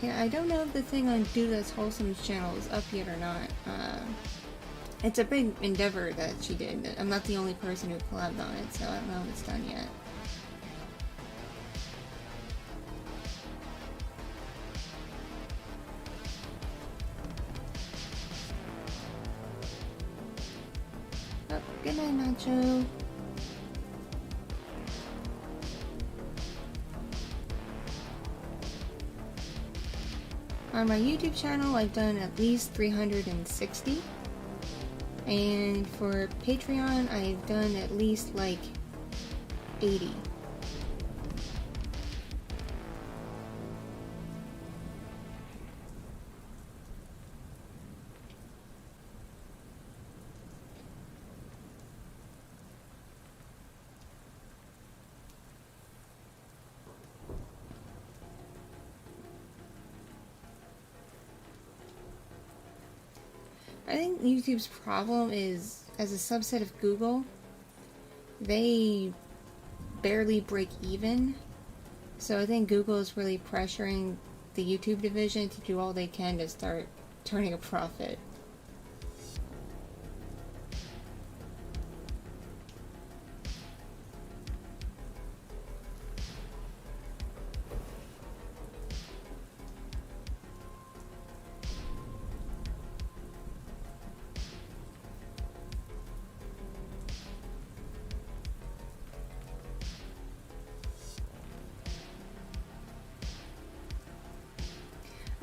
Speaker 1: Yeah, I don't know if the thing on Dude That's Wholesome's channel is up yet or not. It's a big endeavor that she did. I'm not the only person who collabed on it, so I don't know if it's done yet. Oh, good night, Nacho. On my YouTube channel, I've done at least 360. And for Patreon, I've done at least like 80. I think YouTube's problem is, as a subset of Google, they barely break even. So I think Google is really pressuring the YouTube division to do all they can to start turning a profit.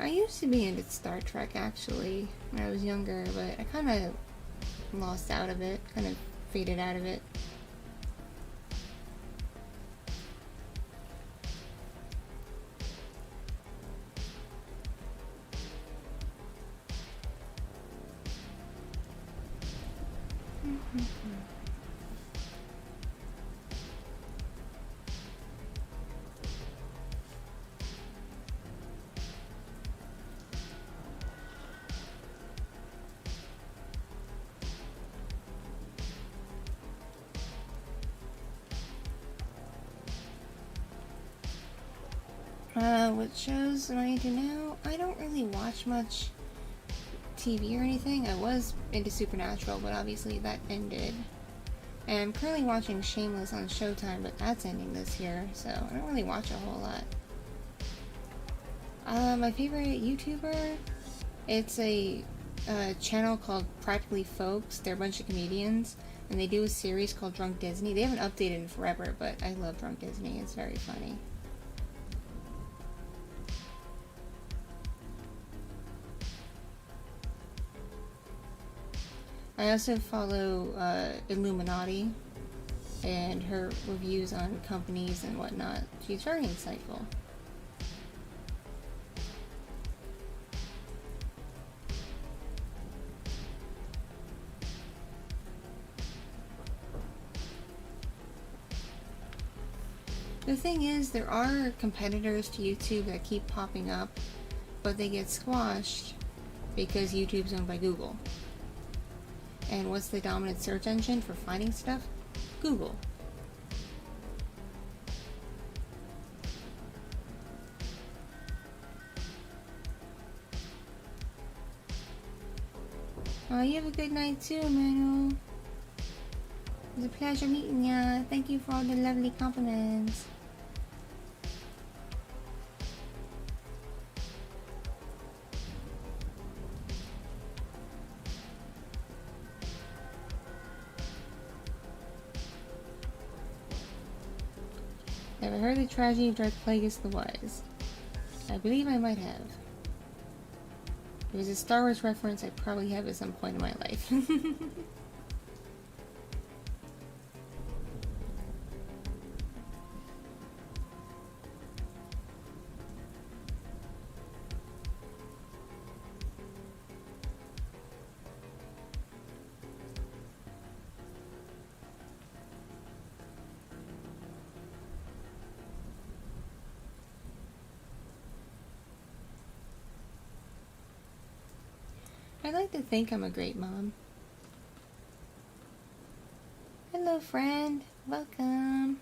Speaker 1: I used to be into Star Trek, actually, when I was younger, but I kind of lost out of it, kind of faded out of it. What shows am I into now? I don't really watch much TV or anything. I was into Supernatural, but obviously that ended. And I'm currently watching Shameless on Showtime, but that's ending this year, so I don't really watch a whole lot. My favorite YouTuber, it's a channel called Practically Folks. They're a bunch of comedians, and they do a series called Drunk Disney. They haven't updated in forever, but I love Drunk Disney. It's very funny. I also follow Illuminati and her reviews on companies and whatnot. She's very insightful. The thing is, there are competitors to YouTube that keep popping up, but they get squashed because YouTube's owned by Google. And what's the dominant search engine for finding stuff? Google. Oh, you have a good night too, Manuel. was a pleasure meeting ya. Thank you for all the lovely compliments. Ever heard the tragedy of Darth Plagueis the Wise? I believe I might have. It was a Star Wars reference I probably have at some point in my life. I like to think I'm a great mom. Hello, friend. Welcome.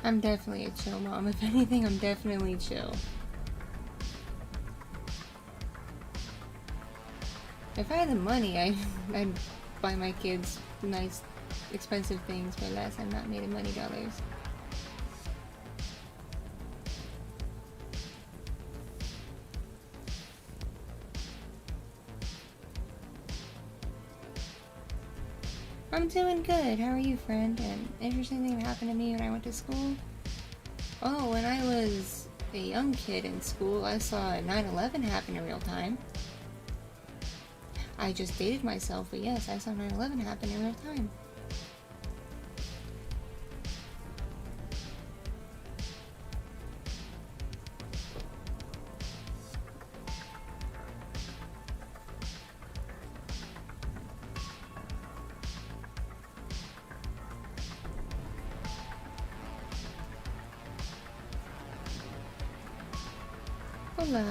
Speaker 1: I'm definitely a chill mom. If anything, I'm definitely chill. If I had the money, I'd buy my kids nice, expensive things, but alas, I'm not made of money dollars. I'm doing good. How are you, friend? An interesting thing that happened to me when I went to school. Oh, when I was a young kid in school, I saw 9/11 happen in real time. I just dated myself, but yes, I saw 9/11 happen in real time. Hola.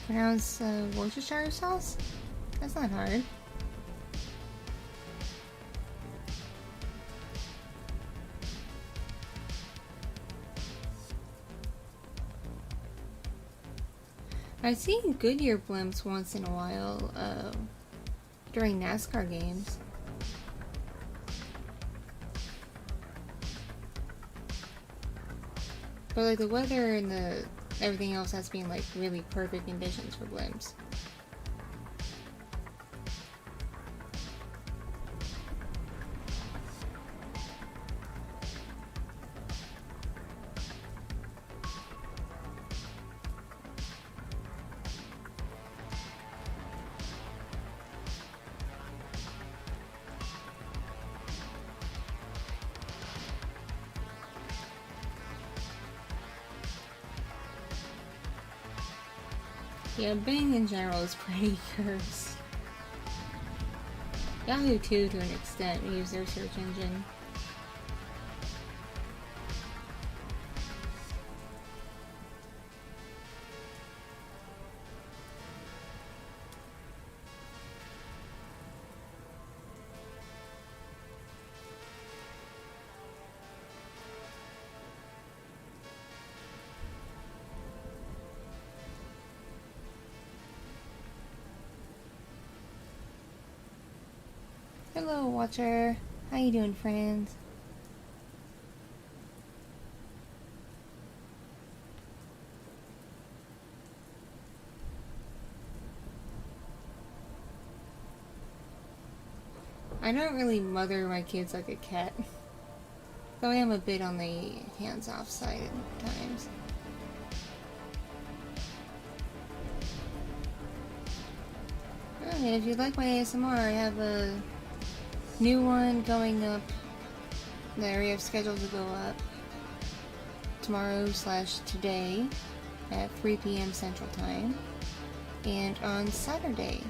Speaker 1: Pronounce Worcestershire sauce? That's not hard. I've seen Goodyear blimps once in a while during NASCAR games. But like the weather and everything else has been like really perfect conditions for blimps. Yeah, Bing in general is pretty cursed. Yahoo too, to an extent, use their search engine. Hello, Watcher. How you doing, friends? I don't really mother my kids like a cat. Though I am a bit on the hands-off side at times. And if you like my ASMR, I have a new one going up that I already have scheduled to go up tomorrow/today at 3 p.m. Central Time, and on Saturday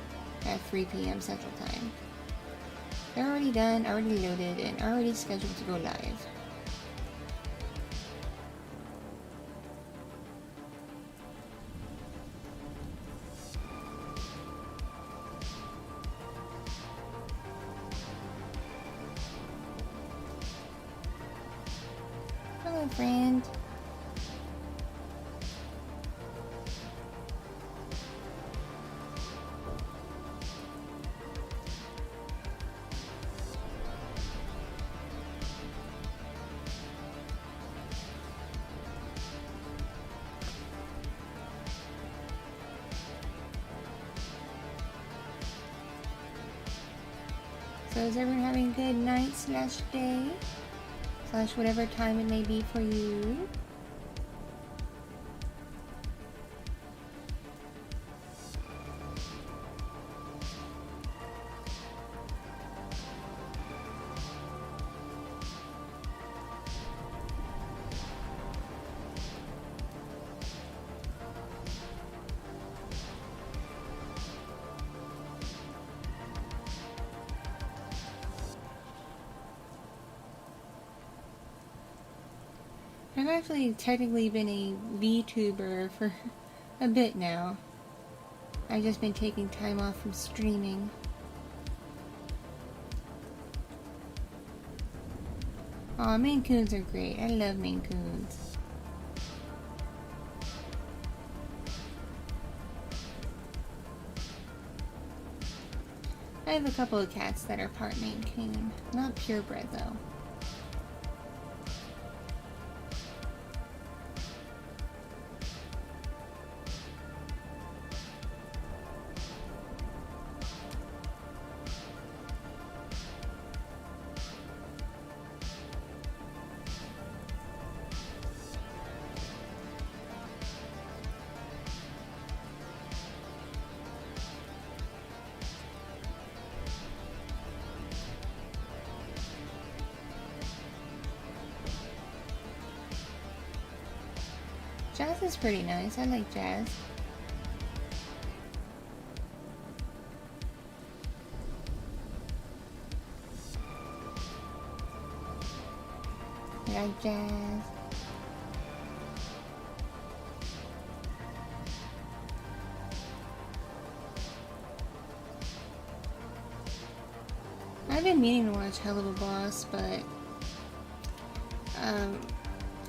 Speaker 1: at 3 p.m. Central Time. They're already done, already loaded, and already scheduled to go live. Hello, friend. So is everyone having a good night/day? / whatever time it may be for you? I've actually technically been a VTuber for a bit now. I've just been taking time off from streaming. Aw, Maine Coons are great. I love Maine Coons. I have a couple of cats that are part Maine Coon. Not purebred though. Jazz is pretty nice. I like Jazz. I like Jazz. I've been meaning to watch Hell of a Boss, but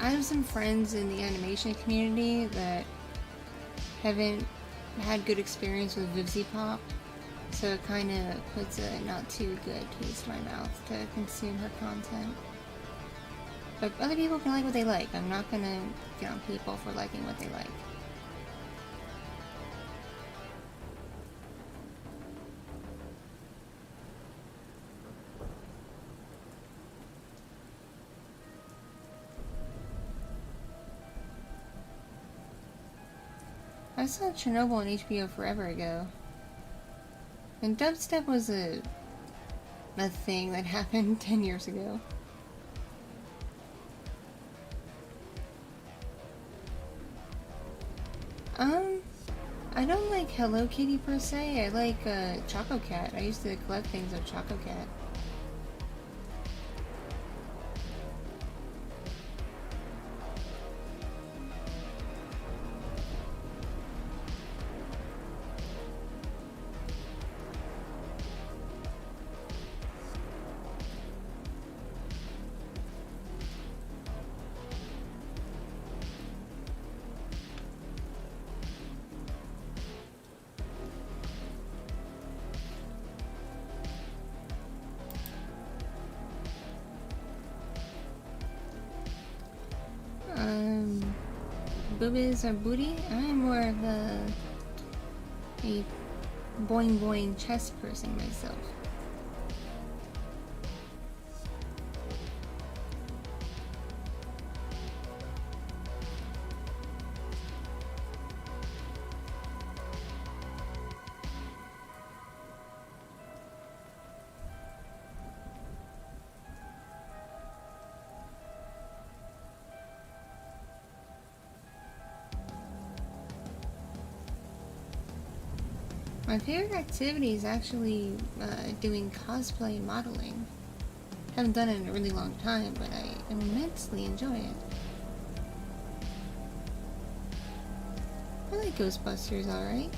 Speaker 1: I have some friends in the animation community that haven't had good experience with Vivzipop, so it kind of puts a not too good taste in my mouth to consume her content. But other people can like what they like. I'm not gonna get on people for liking what they like. I saw Chernobyl on HBO forever ago. And dubstep was a thing that happened 10 years ago. I don't like Hello Kitty per se. I like Choco Cat. I used to collect things of Choco Cat. Boobies or booty? I'm more of a boing boing chess person myself. My favorite activity is actually doing cosplay modeling. Haven't done it in a really long time, but I immensely enjoy it. I like Ghostbusters, alright.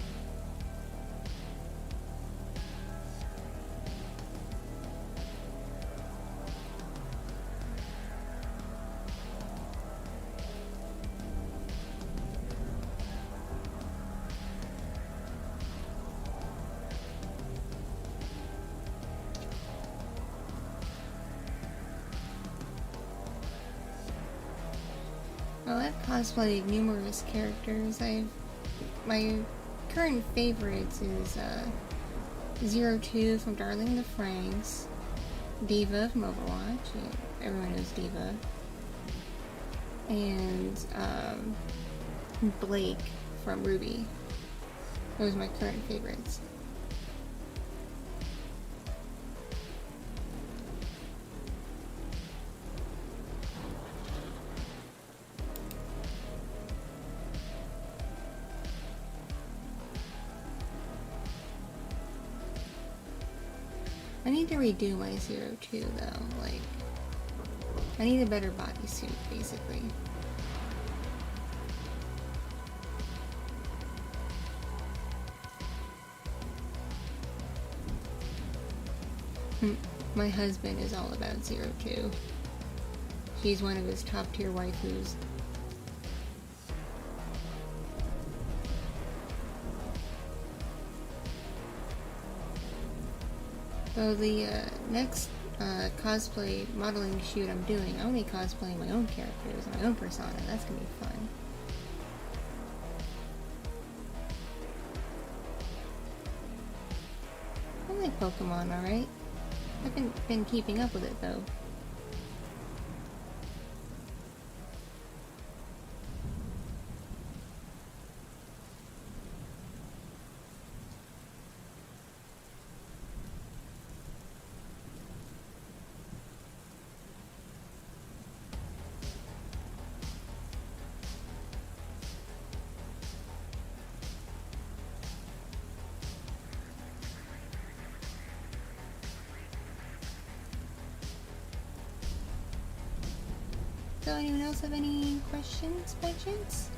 Speaker 1: Well, I've cosplayed numerous characters. My current favorites is 02 from Darling in the Franxx, Diva from Overwatch, everyone knows Diva, and Blake from Ruby. Those are my current favorites. I need to redo my 02 though, like, I need a better bodysuit, basically. My husband is all about 02. She's one of his top tier waifus. So the next cosplay modeling shoot I'm doing, I'm only cosplaying my own characters and my own persona. That's gonna be fun. I like Pokemon, alright. I haven't been keeping up with it though. So anyone else have any questions by chance?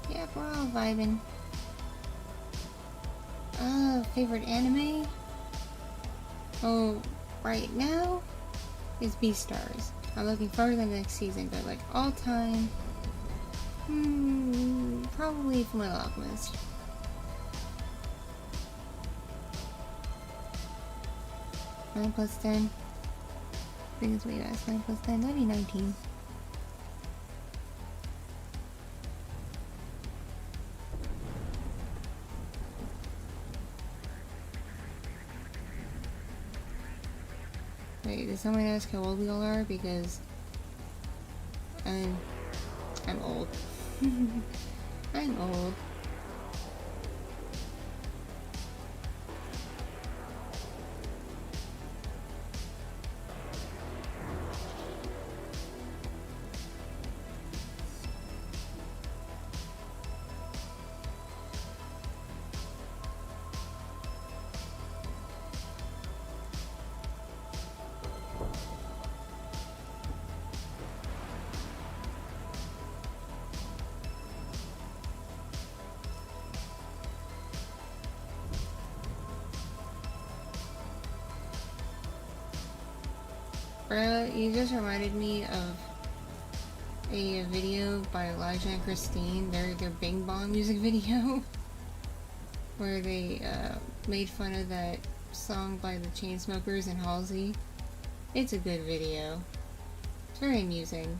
Speaker 1: Yeah, we're all vibing. Favorite anime? Oh, right now is Beastars. I'm looking forward to the next season, but like all time, probably Fullmetal Alchemist. Nine plus 10. I think it's way less. 9 plus 10. That'd be 19. Wait, did someone ask how old we all are? Because I'm old. I'm old. You just reminded me of a video by Elijah and Christine, their Bing Bong music video, where they made fun of that song by the Chainsmokers and Halsey. It's a good video. It's very amusing.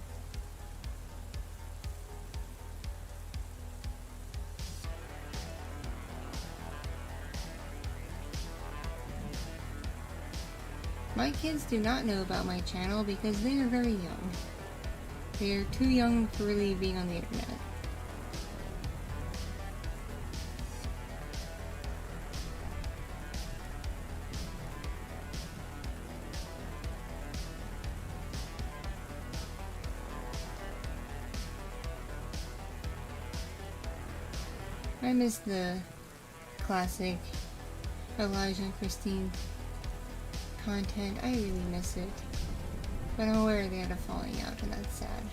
Speaker 1: My kids do not know about my channel because they are very young. They are too young for really being on the internet. I miss the classic Elijah and Christine content. I really miss it. But I'm aware they had a falling out, and that's sad.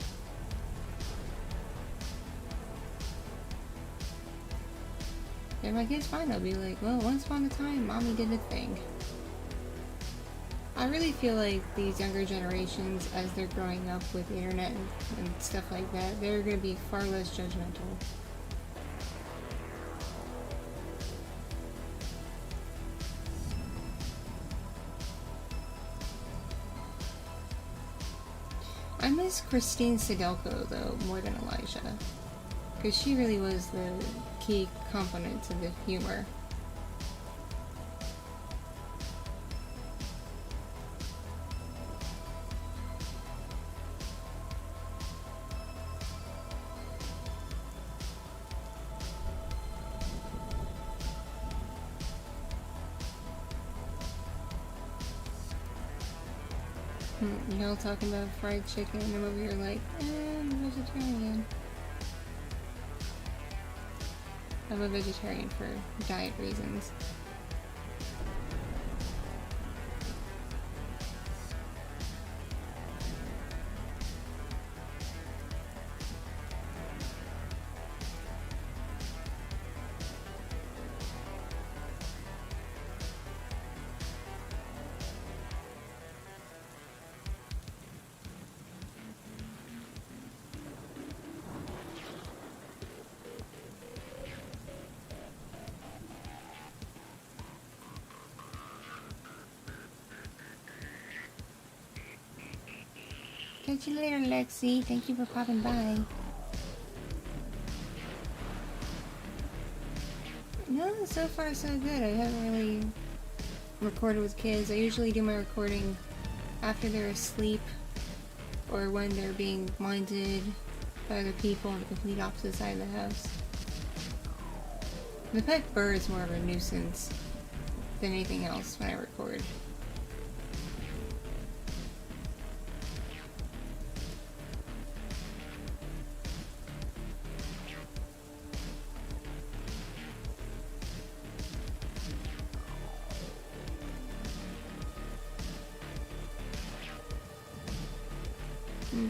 Speaker 1: If my kids find, I'll be like, well, once upon a time, mommy did a thing. I really feel like these younger generations, as they're growing up with the internet and stuff like that, they're going to be far less judgmental. I miss Christine Sedelko, though, more than Elijah. Because she really was the key component to the humor. Y'all talking about fried chicken, and I'm over here like, I'm a vegetarian. I'm a vegetarian for diet reasons. Catch you later, Lexi. Thank you for popping by. No, so far so good. I haven't really recorded with kids. I usually do my recording after they're asleep or when they're being minded by other people on the complete opposite side of the house. The pet bird is more of a nuisance than anything else when I record.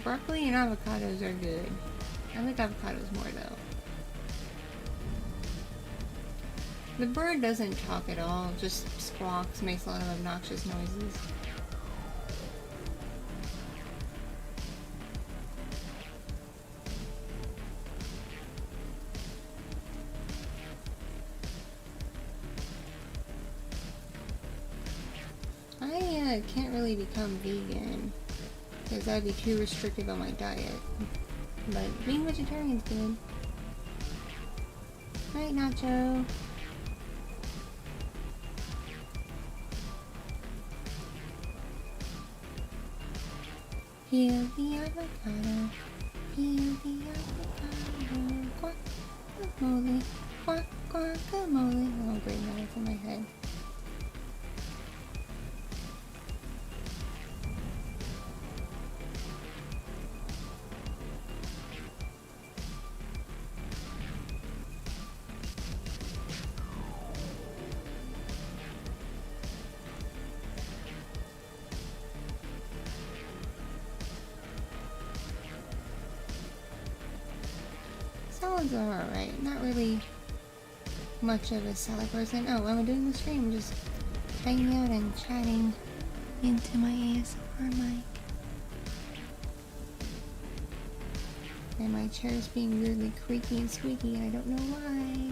Speaker 1: Broccoli and avocados are good. I like avocados more though. The bird doesn't talk at all, just squawks, makes a lot of obnoxious noises. I can't really become vegan because that'd be too restrictive on my diet. But being vegetarian's good. Right, Nacho? Peel the avocado. Peel the avocado. Guacamole. Guacamole. Oh great, now it's in my head. Salads are alright, not really much of a salad person. Oh, I'm doing the stream, just hanging out and chatting into my ASMR mic. And my chair's being weirdly creaky and squeaky, and I don't know why.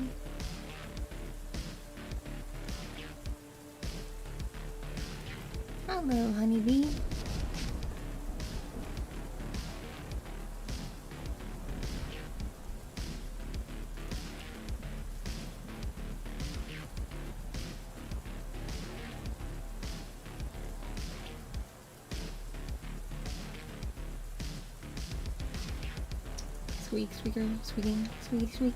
Speaker 1: Hello, honeybee. Squeak, squeaker, squeaking, squeaky, squeak.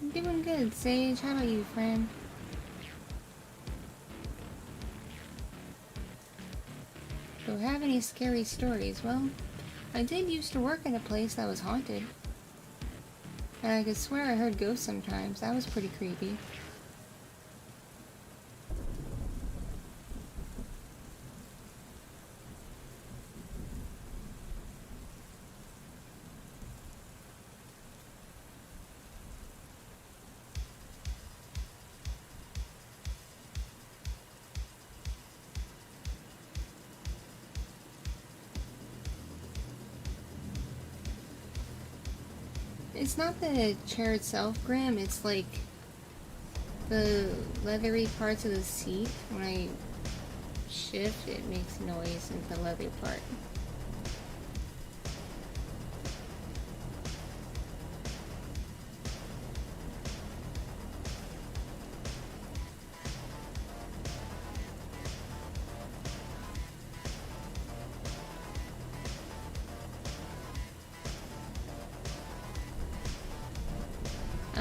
Speaker 1: I'm doing good, Sage. How about you, friend? Do I have any scary stories? Well, I did used to work in a place that was haunted. And I could swear I heard ghosts sometimes. That was pretty creepy. It's not the chair itself, Graham, it's like the leathery parts of the seat. When I shift, it makes noise in the leather part.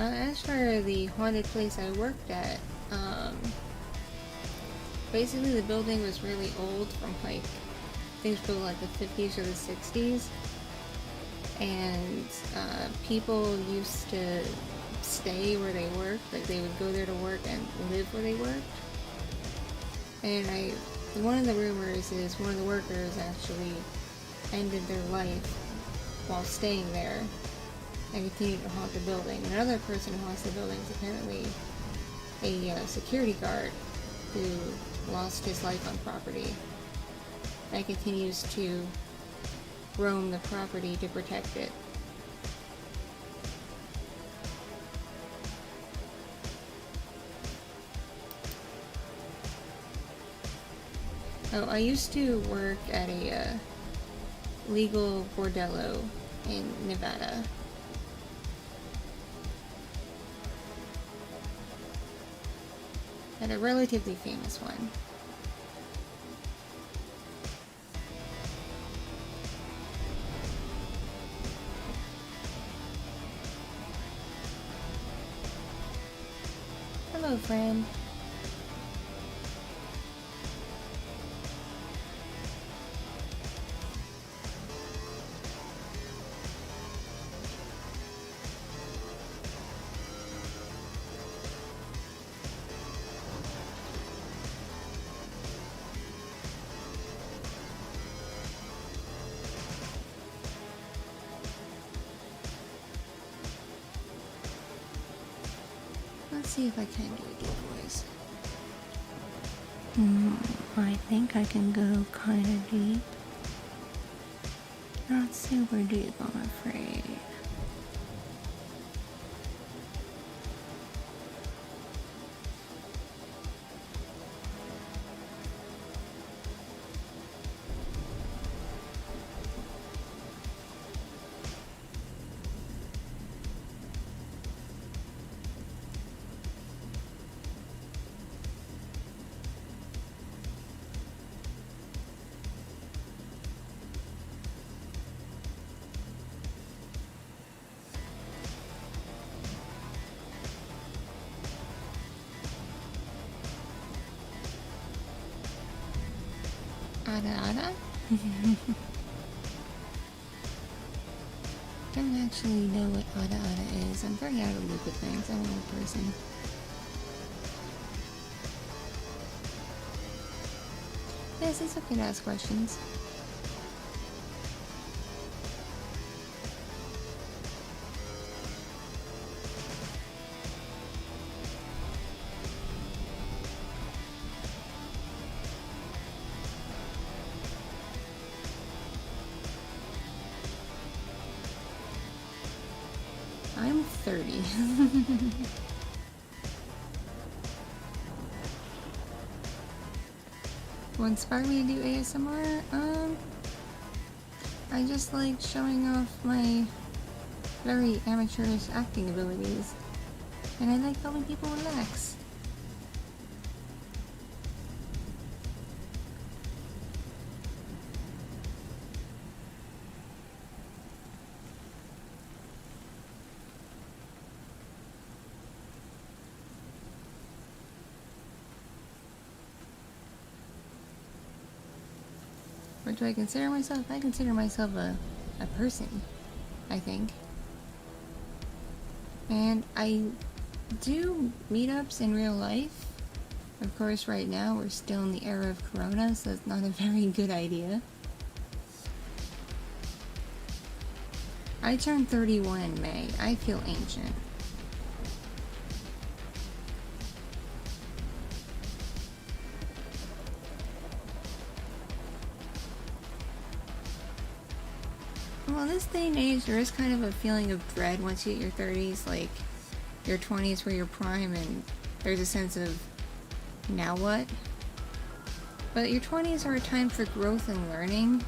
Speaker 1: As for the haunted place I worked at, basically the building was really old from like, things built like the 50s or the 60s, and people used to stay where they worked, like they would go there to work and live where they worked. And one of the rumors is one of the workers actually ended their life while staying there and continued to haunt the building. Another person who haunts the building is apparently a security guard who lost his life on property and continues to roam the property to protect it. Oh, I used to work at a legal bordello in Nevada. At a relatively famous one. Hello, friend. Let's see if I can do a deep voice. I think I can go kind of deep. Not super deep, I'm afraid. Ada? Don't actually know what Ada is. I'm very out of loop with things. I'm an old person. Yes, it's okay to ask questions. I'm 30. What inspired me to do ASMR? I I just like showing off my very amateurish acting abilities. And I like helping people relax. What do I consider myself? I consider myself a person, I think. And I do meetups in real life. Of course, right now we're still in the era of Corona, so it's not a very good idea. I turned 31 in May. I feel ancient. Well, in this day and age, there is kind of a feeling of dread once you hit your 30s, like your 20s were your prime, and there's a sense of, now what? But your 20s are a time for growth and learning,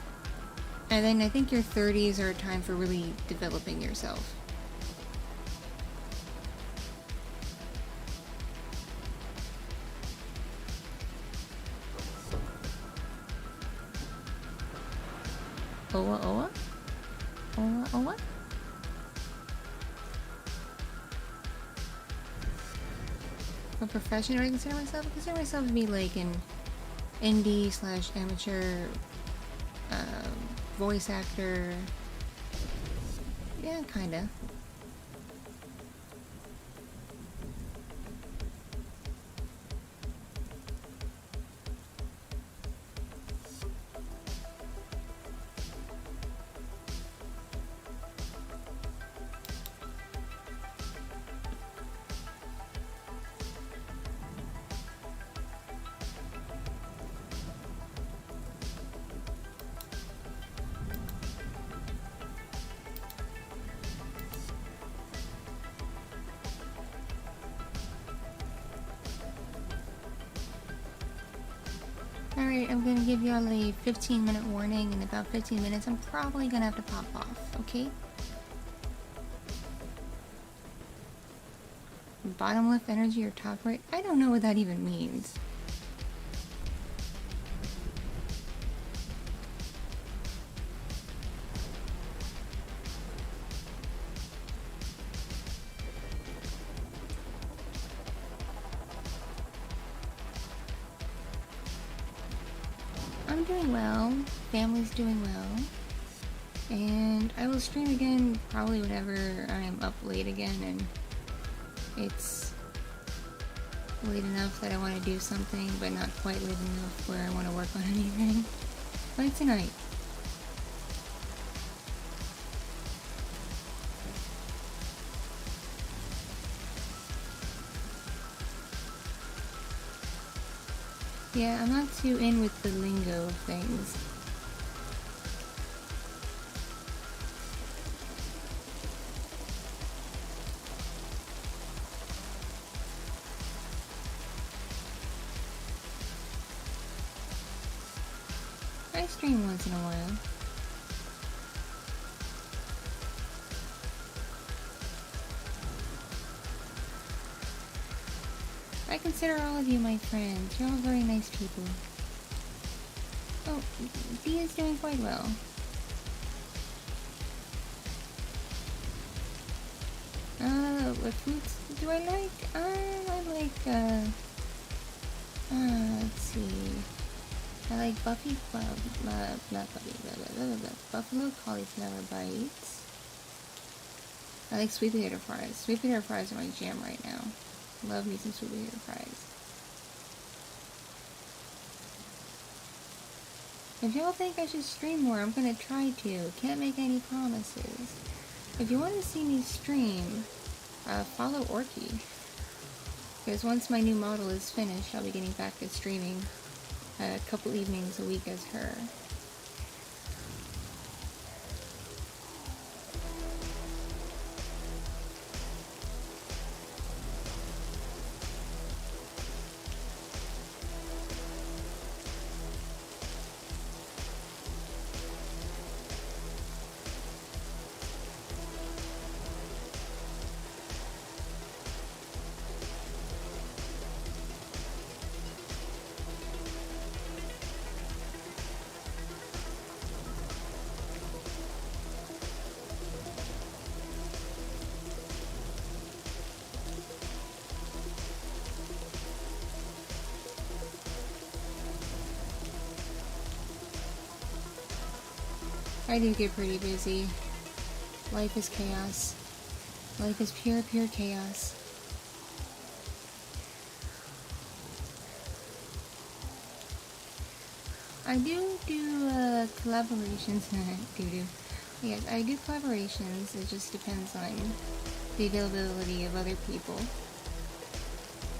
Speaker 1: and then I think your 30s are a time for really developing yourself. Owa owa? Owa owa? What profession do I consider myself? I consider myself to be like an indie / amateur voice actor. Yeah, kinda. Alright, I'm gonna give y'all a 15-minute warning. In about 15 minutes, I'm probably gonna have to pop off, okay? Bottom left energy or top right? I don't know what that even means. I'm doing well, family's doing well, and I will stream again probably whenever I am up late again and it's late enough that I want to do something, but not quite late enough where I want to work on anything. Like tonight. Yeah, I'm not too in with the lingo of things. I stream once in a while. I consider all of you my friends. You're all very nice people. Oh, B is doing quite well. What foods do I like? I like, let's see. I like buffalo cauliflower bites. I like sweet potato fries. Sweet potato fries are my jam right now. Love me some sweet potato fries. If y'all think I should stream more, I'm gonna try to. Can't make any promises. If you want to see me stream, follow Oykeli. Because once my new model is finished, I'll be getting back to streaming a couple evenings a week as her. I do get pretty busy. Life is chaos. Life is pure, pure chaos. I do collaborations. Yes, I do collaborations. It just depends on the availability of other people.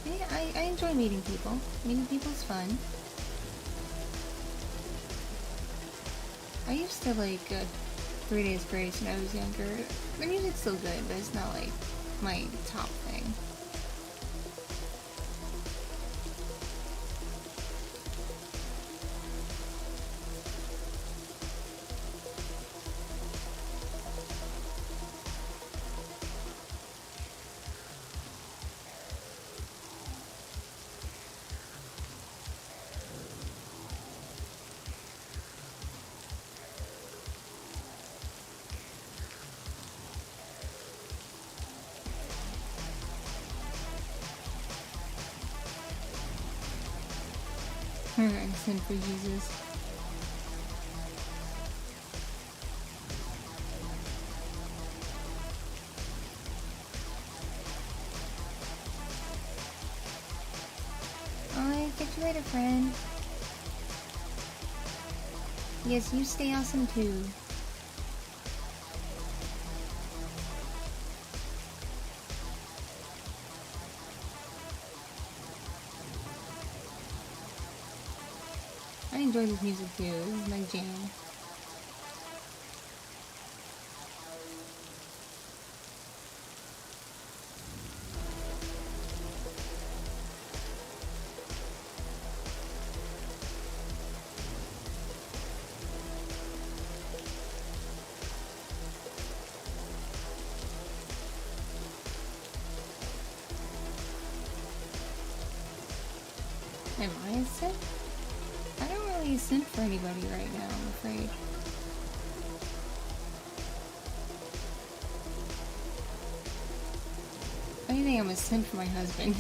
Speaker 1: Yeah, I enjoy meeting people. Meeting people's fun. I used to like 3 Days Grace when I was younger. The music's still good, but it's not like my top thing. And sin for Jesus. Alright, catch you later, friend. Yes, you stay awesome too. I enjoy this music too. This is my jam. Am I a simp? I don't really simp for anybody right now, I'm afraid. I think I'm a simp for my husband.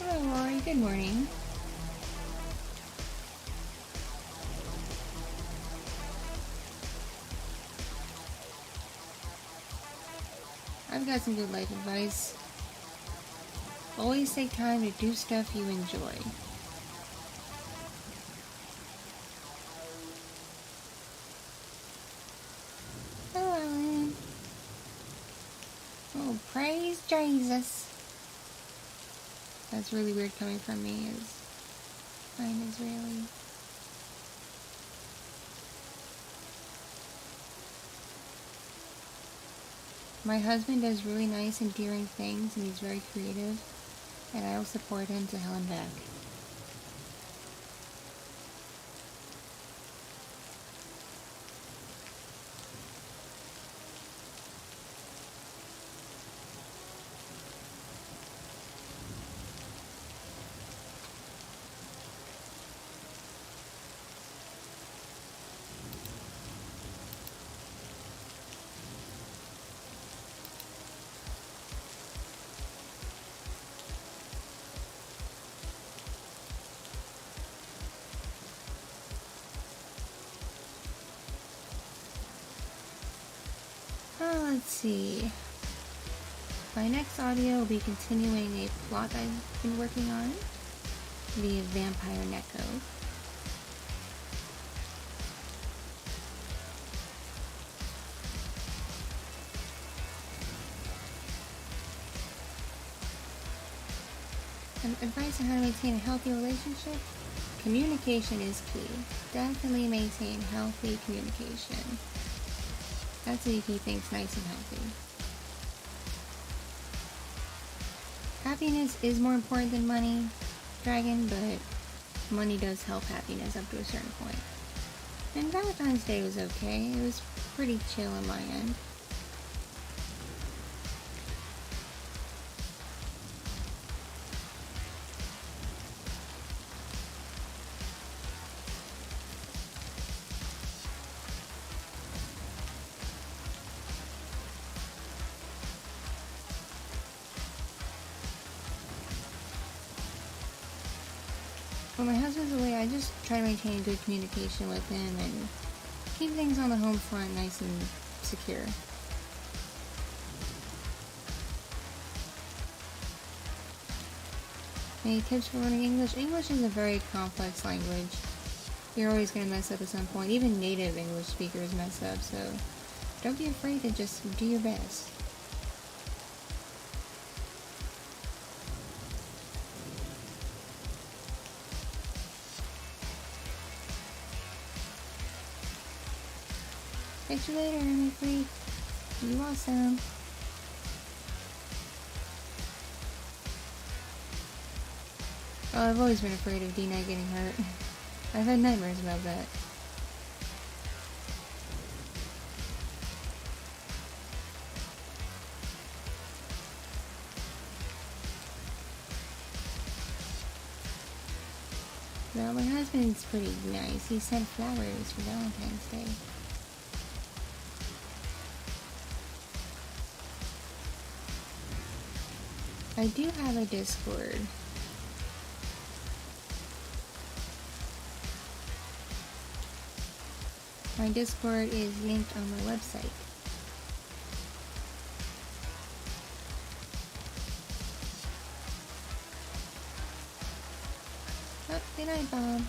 Speaker 1: Hello, Rory. Good morning. I've got some good life advice. Always take time to do stuff you enjoy. Hello, Ellen. Oh, praise Jesus. That's really weird coming from me, as I'm Israeli. My husband does really nice, endearing things, and he's very creative, and I will support him to hell and back. Let's see. My next audio will be continuing a plot I've been working on, the Vampire Neko. Advice on how to maintain a healthy relationship? Communication is key. Definitely maintain healthy communication. That's how you keep things nice and healthy. Happiness is more important than money, Dragon, but money does help happiness up to a certain point. And Valentine's Day was okay. It was pretty chill on my end. when my husband's away, I just try to maintain good communication with him and keep things on the home front nice and secure. Any tips for learning English? English is a very complex language. You're always going to mess up at some point. Even native English speakers mess up, so don't be afraid to just do your best. Catch you later, Emmy Freak. You awesome. Oh, I've always been afraid of D-Night getting hurt. I've had nightmares about that. Well, my husband's pretty nice. He sent flowers for Valentine's Day. I do have a Discord. My Discord is linked on my website. Oh, good night, Bob.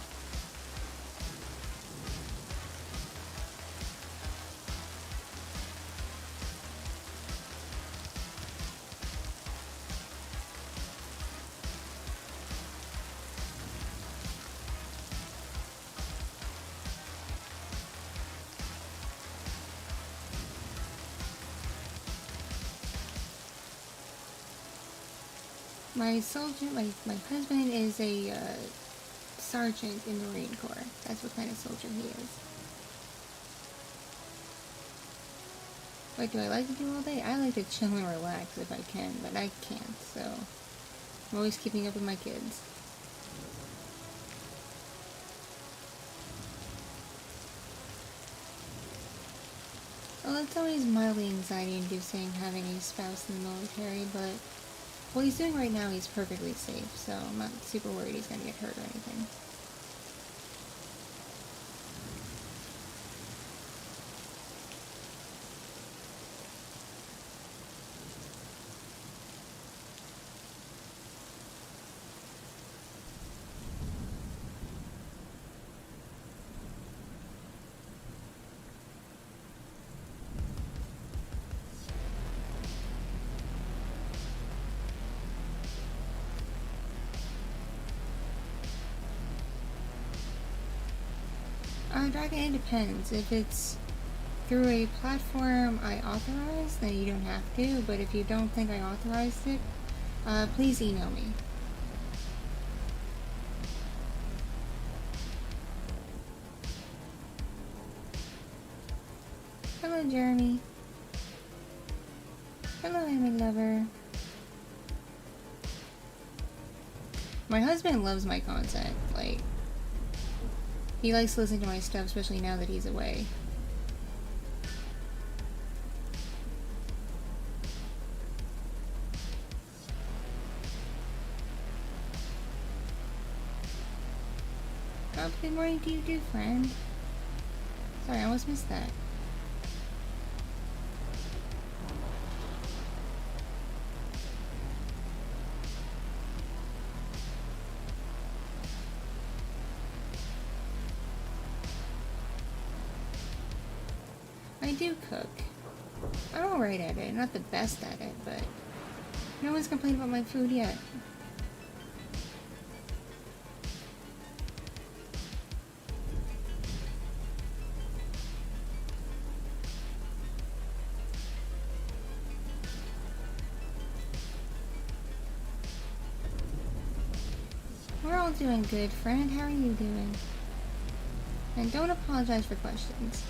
Speaker 1: My husband is a sergeant in the Marine Corps. That's what kind of soldier he is. What do I like to do all day? I like to chill and relax if I can, but I can't, so I'm always keeping up with my kids. Well, it's always mildly anxiety-inducing having a spouse in the military, but what he's doing right now, he's perfectly safe, so I'm not super worried he's gonna get hurt or anything. Dragon, it depends. If it's through a platform I authorize, then you don't have to, but if you don't think I authorized it, please email me. Hello, Jeremy. Hello, Amy Lover. My husband loves my content, like, he likes to listen to my stuff, especially now that he's away. Oh, good morning to you too, friend. Sorry, I almost missed that. I do cook. I'm alright at it. Not the best at it, but no one's complained about my food yet. We're all doing good, friend. How are you doing? And don't apologize for questions.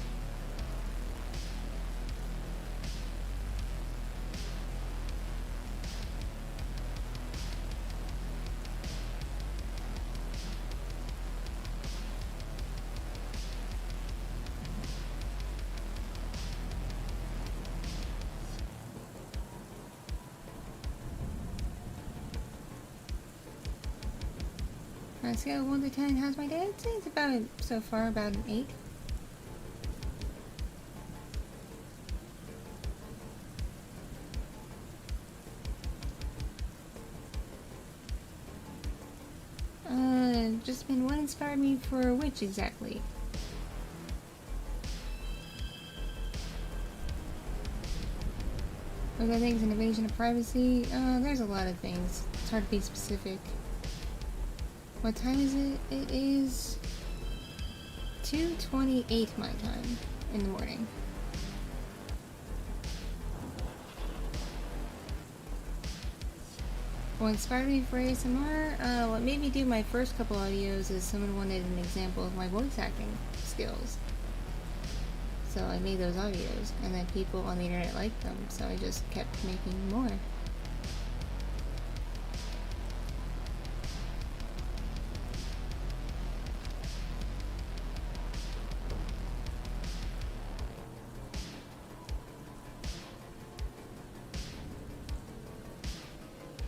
Speaker 1: On a scale of 1 to 10, how's my day? I'd say it's about, so far, about an 8. Just been what inspired me for which exactly? What I think is an invasion of privacy? There's a lot of things. It's hard to be specific. What time is it? It is 2:28 my time in the morning. What inspired me for ASMR? What made me do my first couple audios is someone wanted an example of my voice acting skills. So I made those audios, and then people on the internet liked them, so I just kept making more.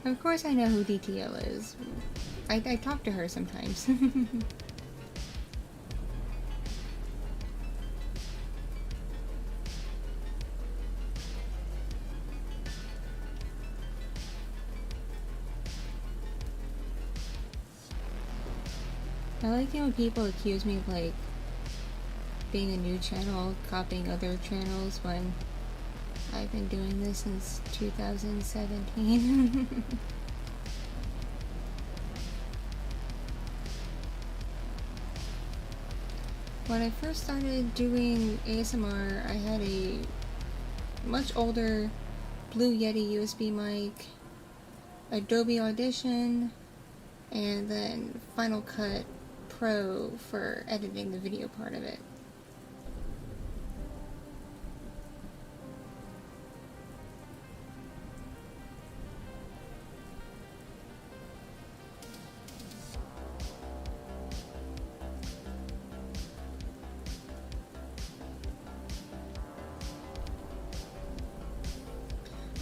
Speaker 1: Of course I know who DTL is. I talk to her sometimes. I like it when people accuse me of, like, being a new channel, copying other channels, when I've been doing this since 2017. When I first started doing ASMR, I had a much older Blue Yeti USB mic, Adobe Audition, and then Final Cut Pro for editing the video part of it.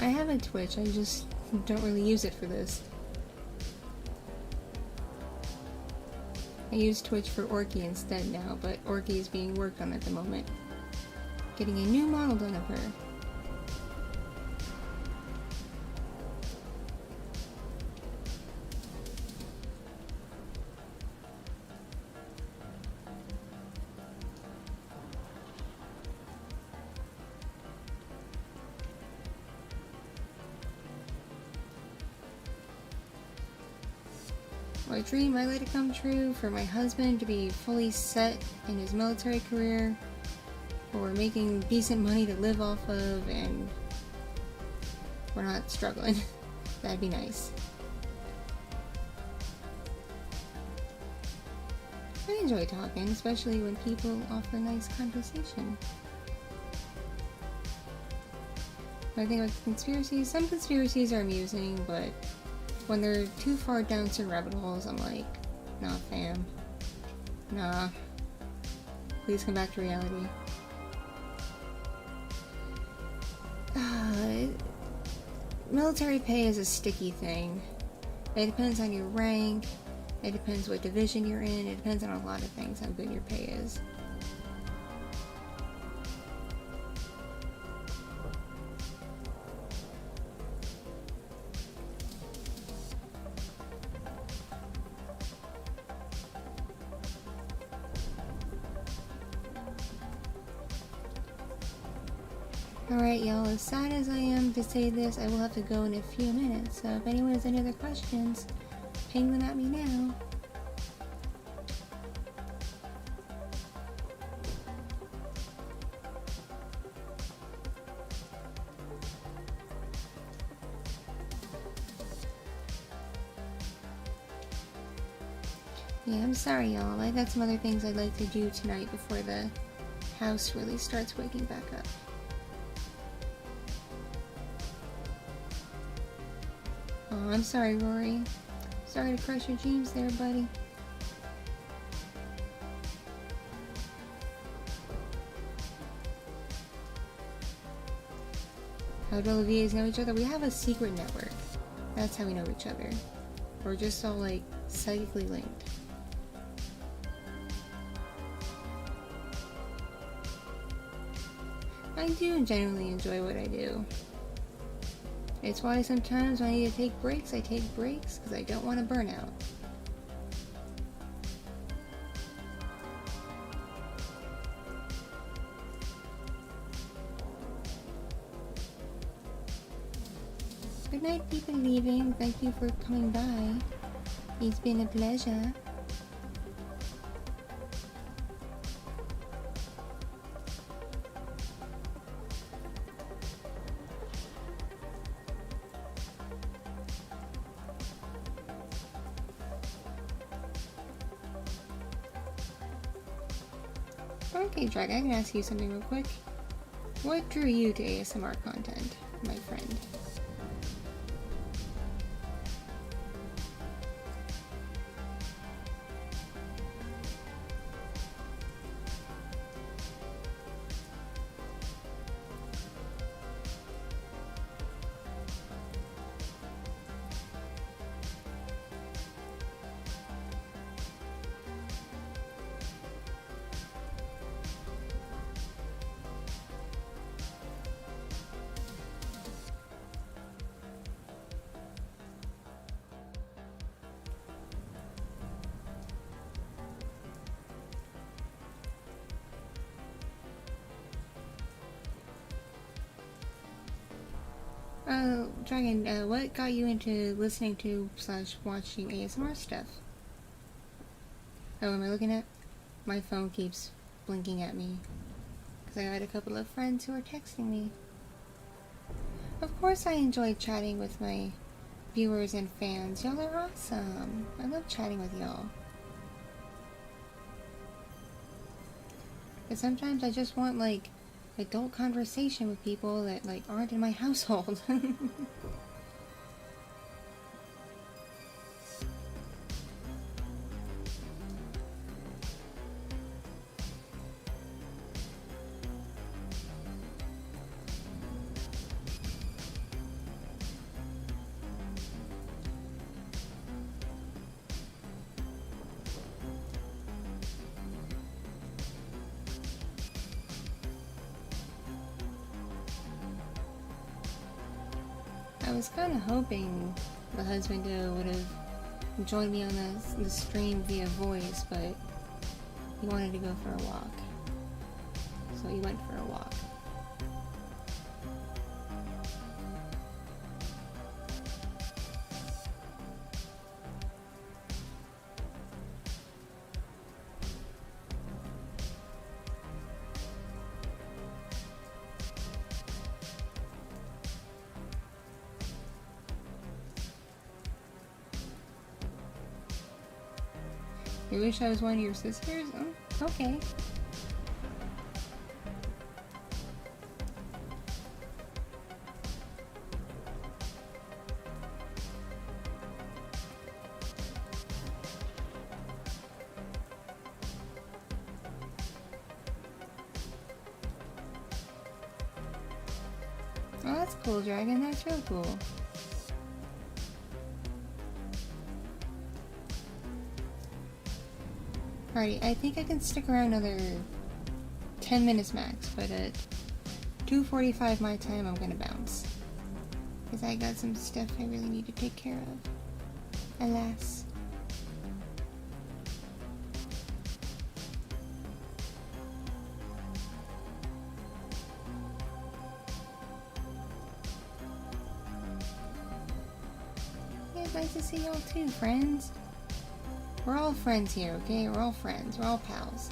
Speaker 1: I have a Twitch, I just don't really use it for this. I use Twitch for Orky instead now, but Orky is being worked on at the moment. Getting a new model done of her. A dream I'd like to come true for my husband to be fully set in his military career, or we're making decent money to live off of and we're not struggling. That'd be nice. I enjoy talking, especially when people offer nice conversation. When I think about conspiracies, some conspiracies are amusing, but when they're too far down certain rabbit holes, I'm like, nah fam. Nah. Please come back to reality. Military pay is a sticky thing. It depends on your rank, it depends what division you're in, it depends on a lot of things how good your pay is. Alright y'all, as sad as I am to say this, I will have to go in a few minutes, so if anyone has any other questions, ping them at me now. Yeah, I'm sorry y'all, I got some other things I'd like to do tonight before the house really starts waking back up. Oh, I'm sorry, Rory. Sorry to crush your dreams there, buddy. How do all the VAs know each other? We have a secret network. That's how we know each other. We're just all, like, psychically linked. I do genuinely enjoy what I do. It's why sometimes when I need to take breaks, I take breaks because I don't want to burn out. Good night, people leaving. Thank you for coming by. It's been a pleasure. Okay, Drag, I can ask you something real quick. What drew you to ASMR content, my friend? Dragon, what got you into listening to / watching ASMR stuff? Oh, am I looking at? My phone keeps blinking at me. Because I got a couple of friends who are texting me. Of course I enjoy chatting with my viewers and fans. Y'all are awesome. I love chatting with y'all. But sometimes I just want, like, adult conversation with people that, like, aren't in my household. I was kind of hoping the husband would have joined me on the stream via voice, but he wanted to go for a walk. So he went for a walk. You wish I was one of your sisters? Oh, okay. Oh, that's cool, Dragon. That's real cool. Alrighty, I think I can stick around another 10 minutes max, but at 2:45 my time, I'm gonna bounce. Because I got some stuff I really need to take care of. Alas. Yeah, it's nice to see y'all too, friends. We're all friends here, okay? We're all friends. We're all pals.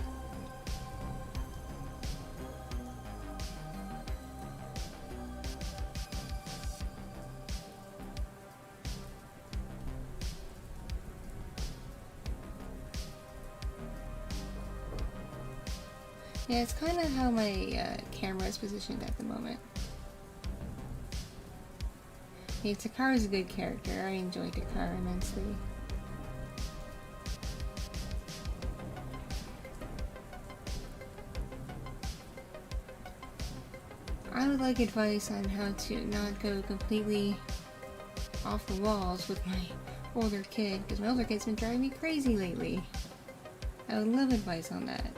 Speaker 1: Yeah, it's kind of how my camera is positioned at the moment. Yeah, Takara's a good character. I enjoy Takara immensely. I would like advice on how to not go completely off the walls with my older kid, because my older kid's been driving me crazy lately. I would love advice on that.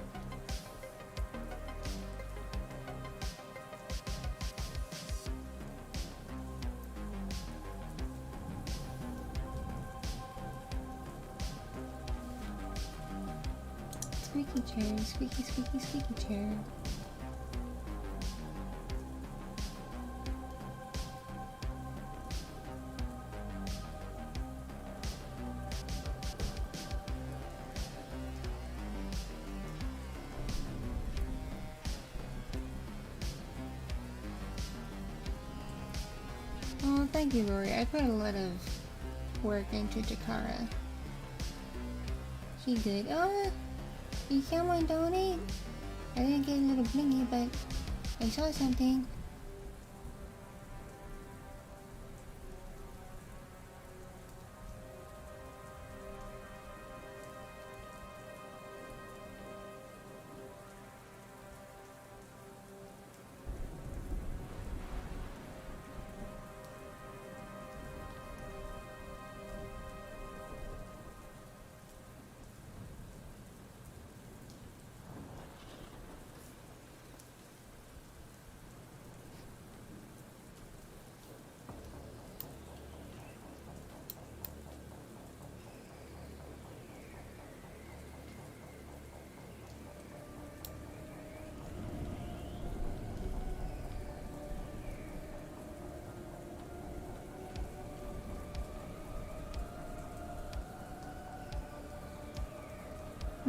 Speaker 1: squeaky chair, squeaky, squeaky, squeaky chair. Oh, thank you, Rory. I put a lot of work into Takara. She good. Oh, did someone donate? I didn't get a little blingy, but I saw something.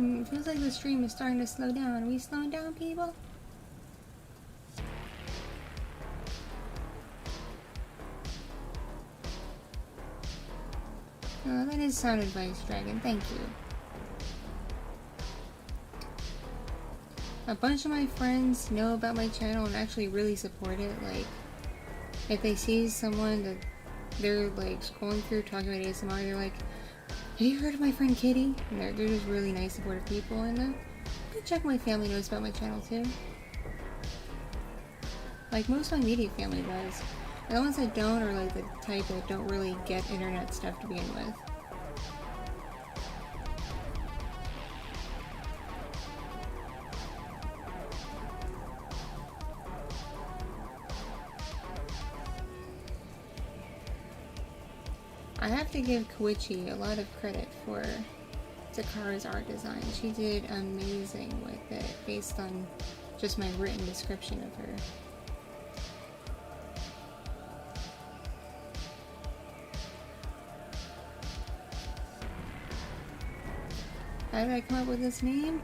Speaker 1: It feels like the stream is starting to slow down. Are we slowing down, people? Oh, that is sound advice, Dragon. Thank you. A bunch of my friends know about my channel and actually really support it. Like, if they see someone that they're like scrolling through talking about ASMR, they're like, have you heard of my friend Kitti? And they're just really nice, supportive people. And good check my family knows about my channel too. Like most of my immediate family does. And the ones that don't are like the type that don't really get internet stuff to begin with. I have to give Koichi a lot of credit for Takara's art design. She did amazing with it based on just my written description of her. How did I come up with this name?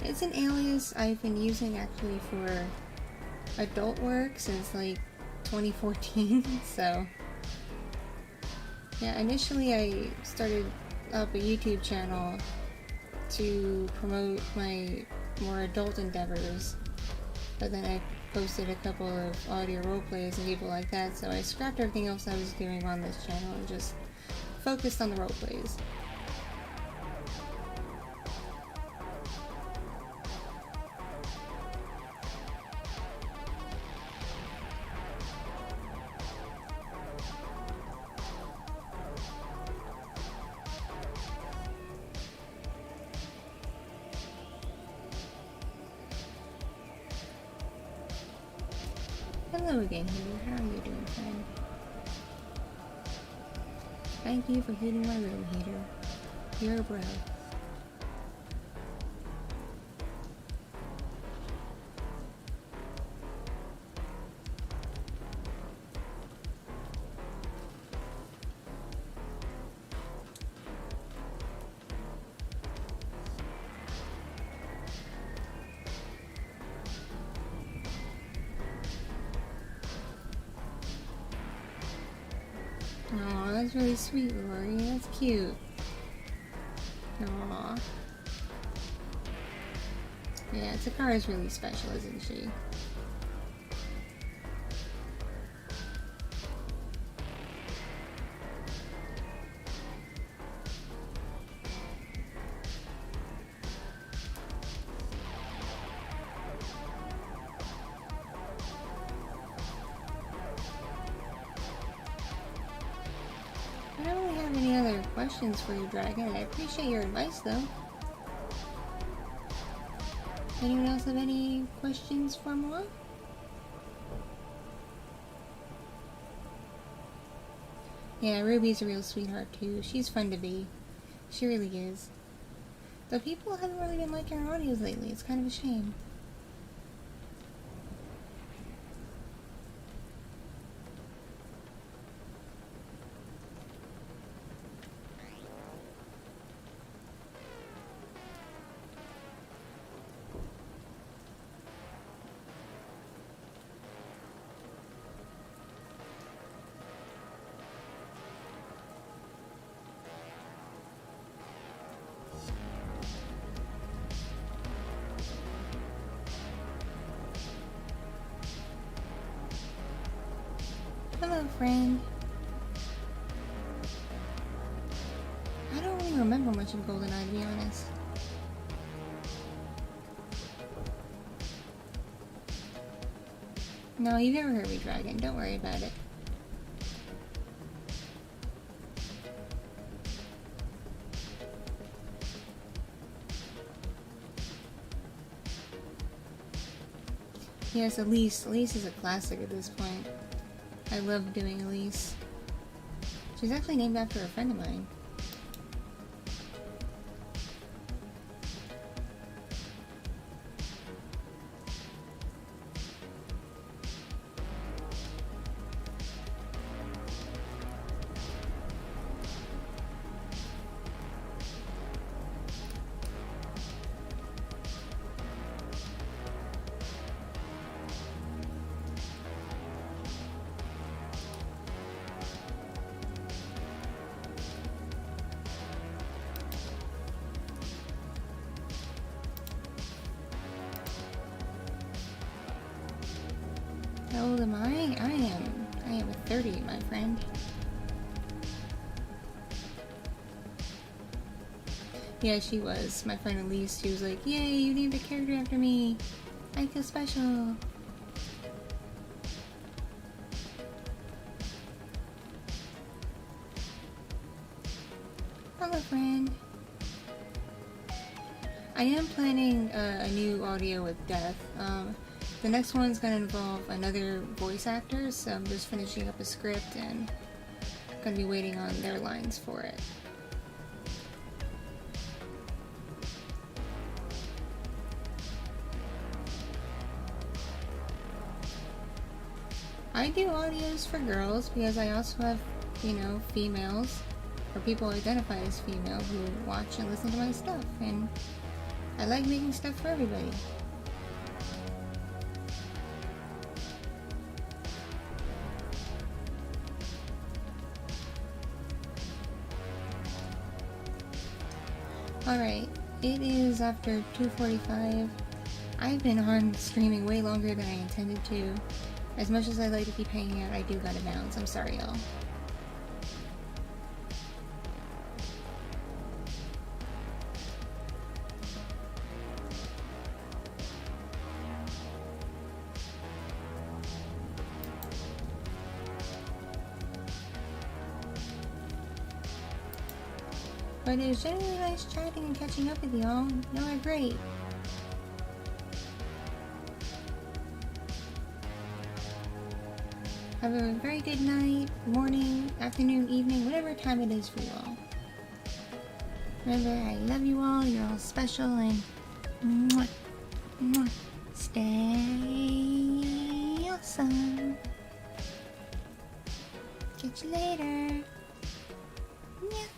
Speaker 1: It's an alias I've been using actually for adult work since like 2014, so yeah, initially I started up a YouTube channel to promote my more adult endeavors, but then I posted a couple of audio roleplays and people like that, so I scrapped everything else I was doing on this channel and just focused on the roleplays. Hello again, Heater. How are you doing, friend? Thank you for heating my room, Heater. You're a bro. Aw, that's really sweet, Rory. That's cute. Aw. Yeah, Takara's really special, isn't she? I don't really have any other questions for you, Dragon. I appreciate your advice, though. Anyone else have any questions for Moa? Yeah, Ruby's a real sweetheart, too. She's fun to be. She really is. The people haven't really been liking our audios lately. It's kind of a shame. Hello, friend. I don't really remember much of GoldenEye, to be honest. No, you've never heard me, Dragon. Don't worry about it. Yes, Elise. Elise is a classic at this point. I love doing Elise. She's actually named after a friend of mine. How old am I? I am 30, my friend. Yeah, she was. My friend Elise, she was like, yay, you named a character after me. I feel special. Hello, friend. I am planning a new audio with Death. The next one's gonna involve another voice actor, so I'm just finishing up a script and gonna be waiting on their lines for it. I do audios for girls because I also have, you know, females or people who identify as female who watch and listen to my stuff, and I like making stuff for everybody. Alright, it is after 2:45. I've been on streaming way longer than I intended to. As much as I like to keep hanging out, I do gotta bounce. I'm sorry, y'all. But it was generally nice chatting and catching up with y'all. Y'all are great. Have a very good night, morning, afternoon, evening, whatever time it is for y'all. Remember, I love you all. You're all special, and mwah, mwah, stay awesome. Catch you later. Yeah.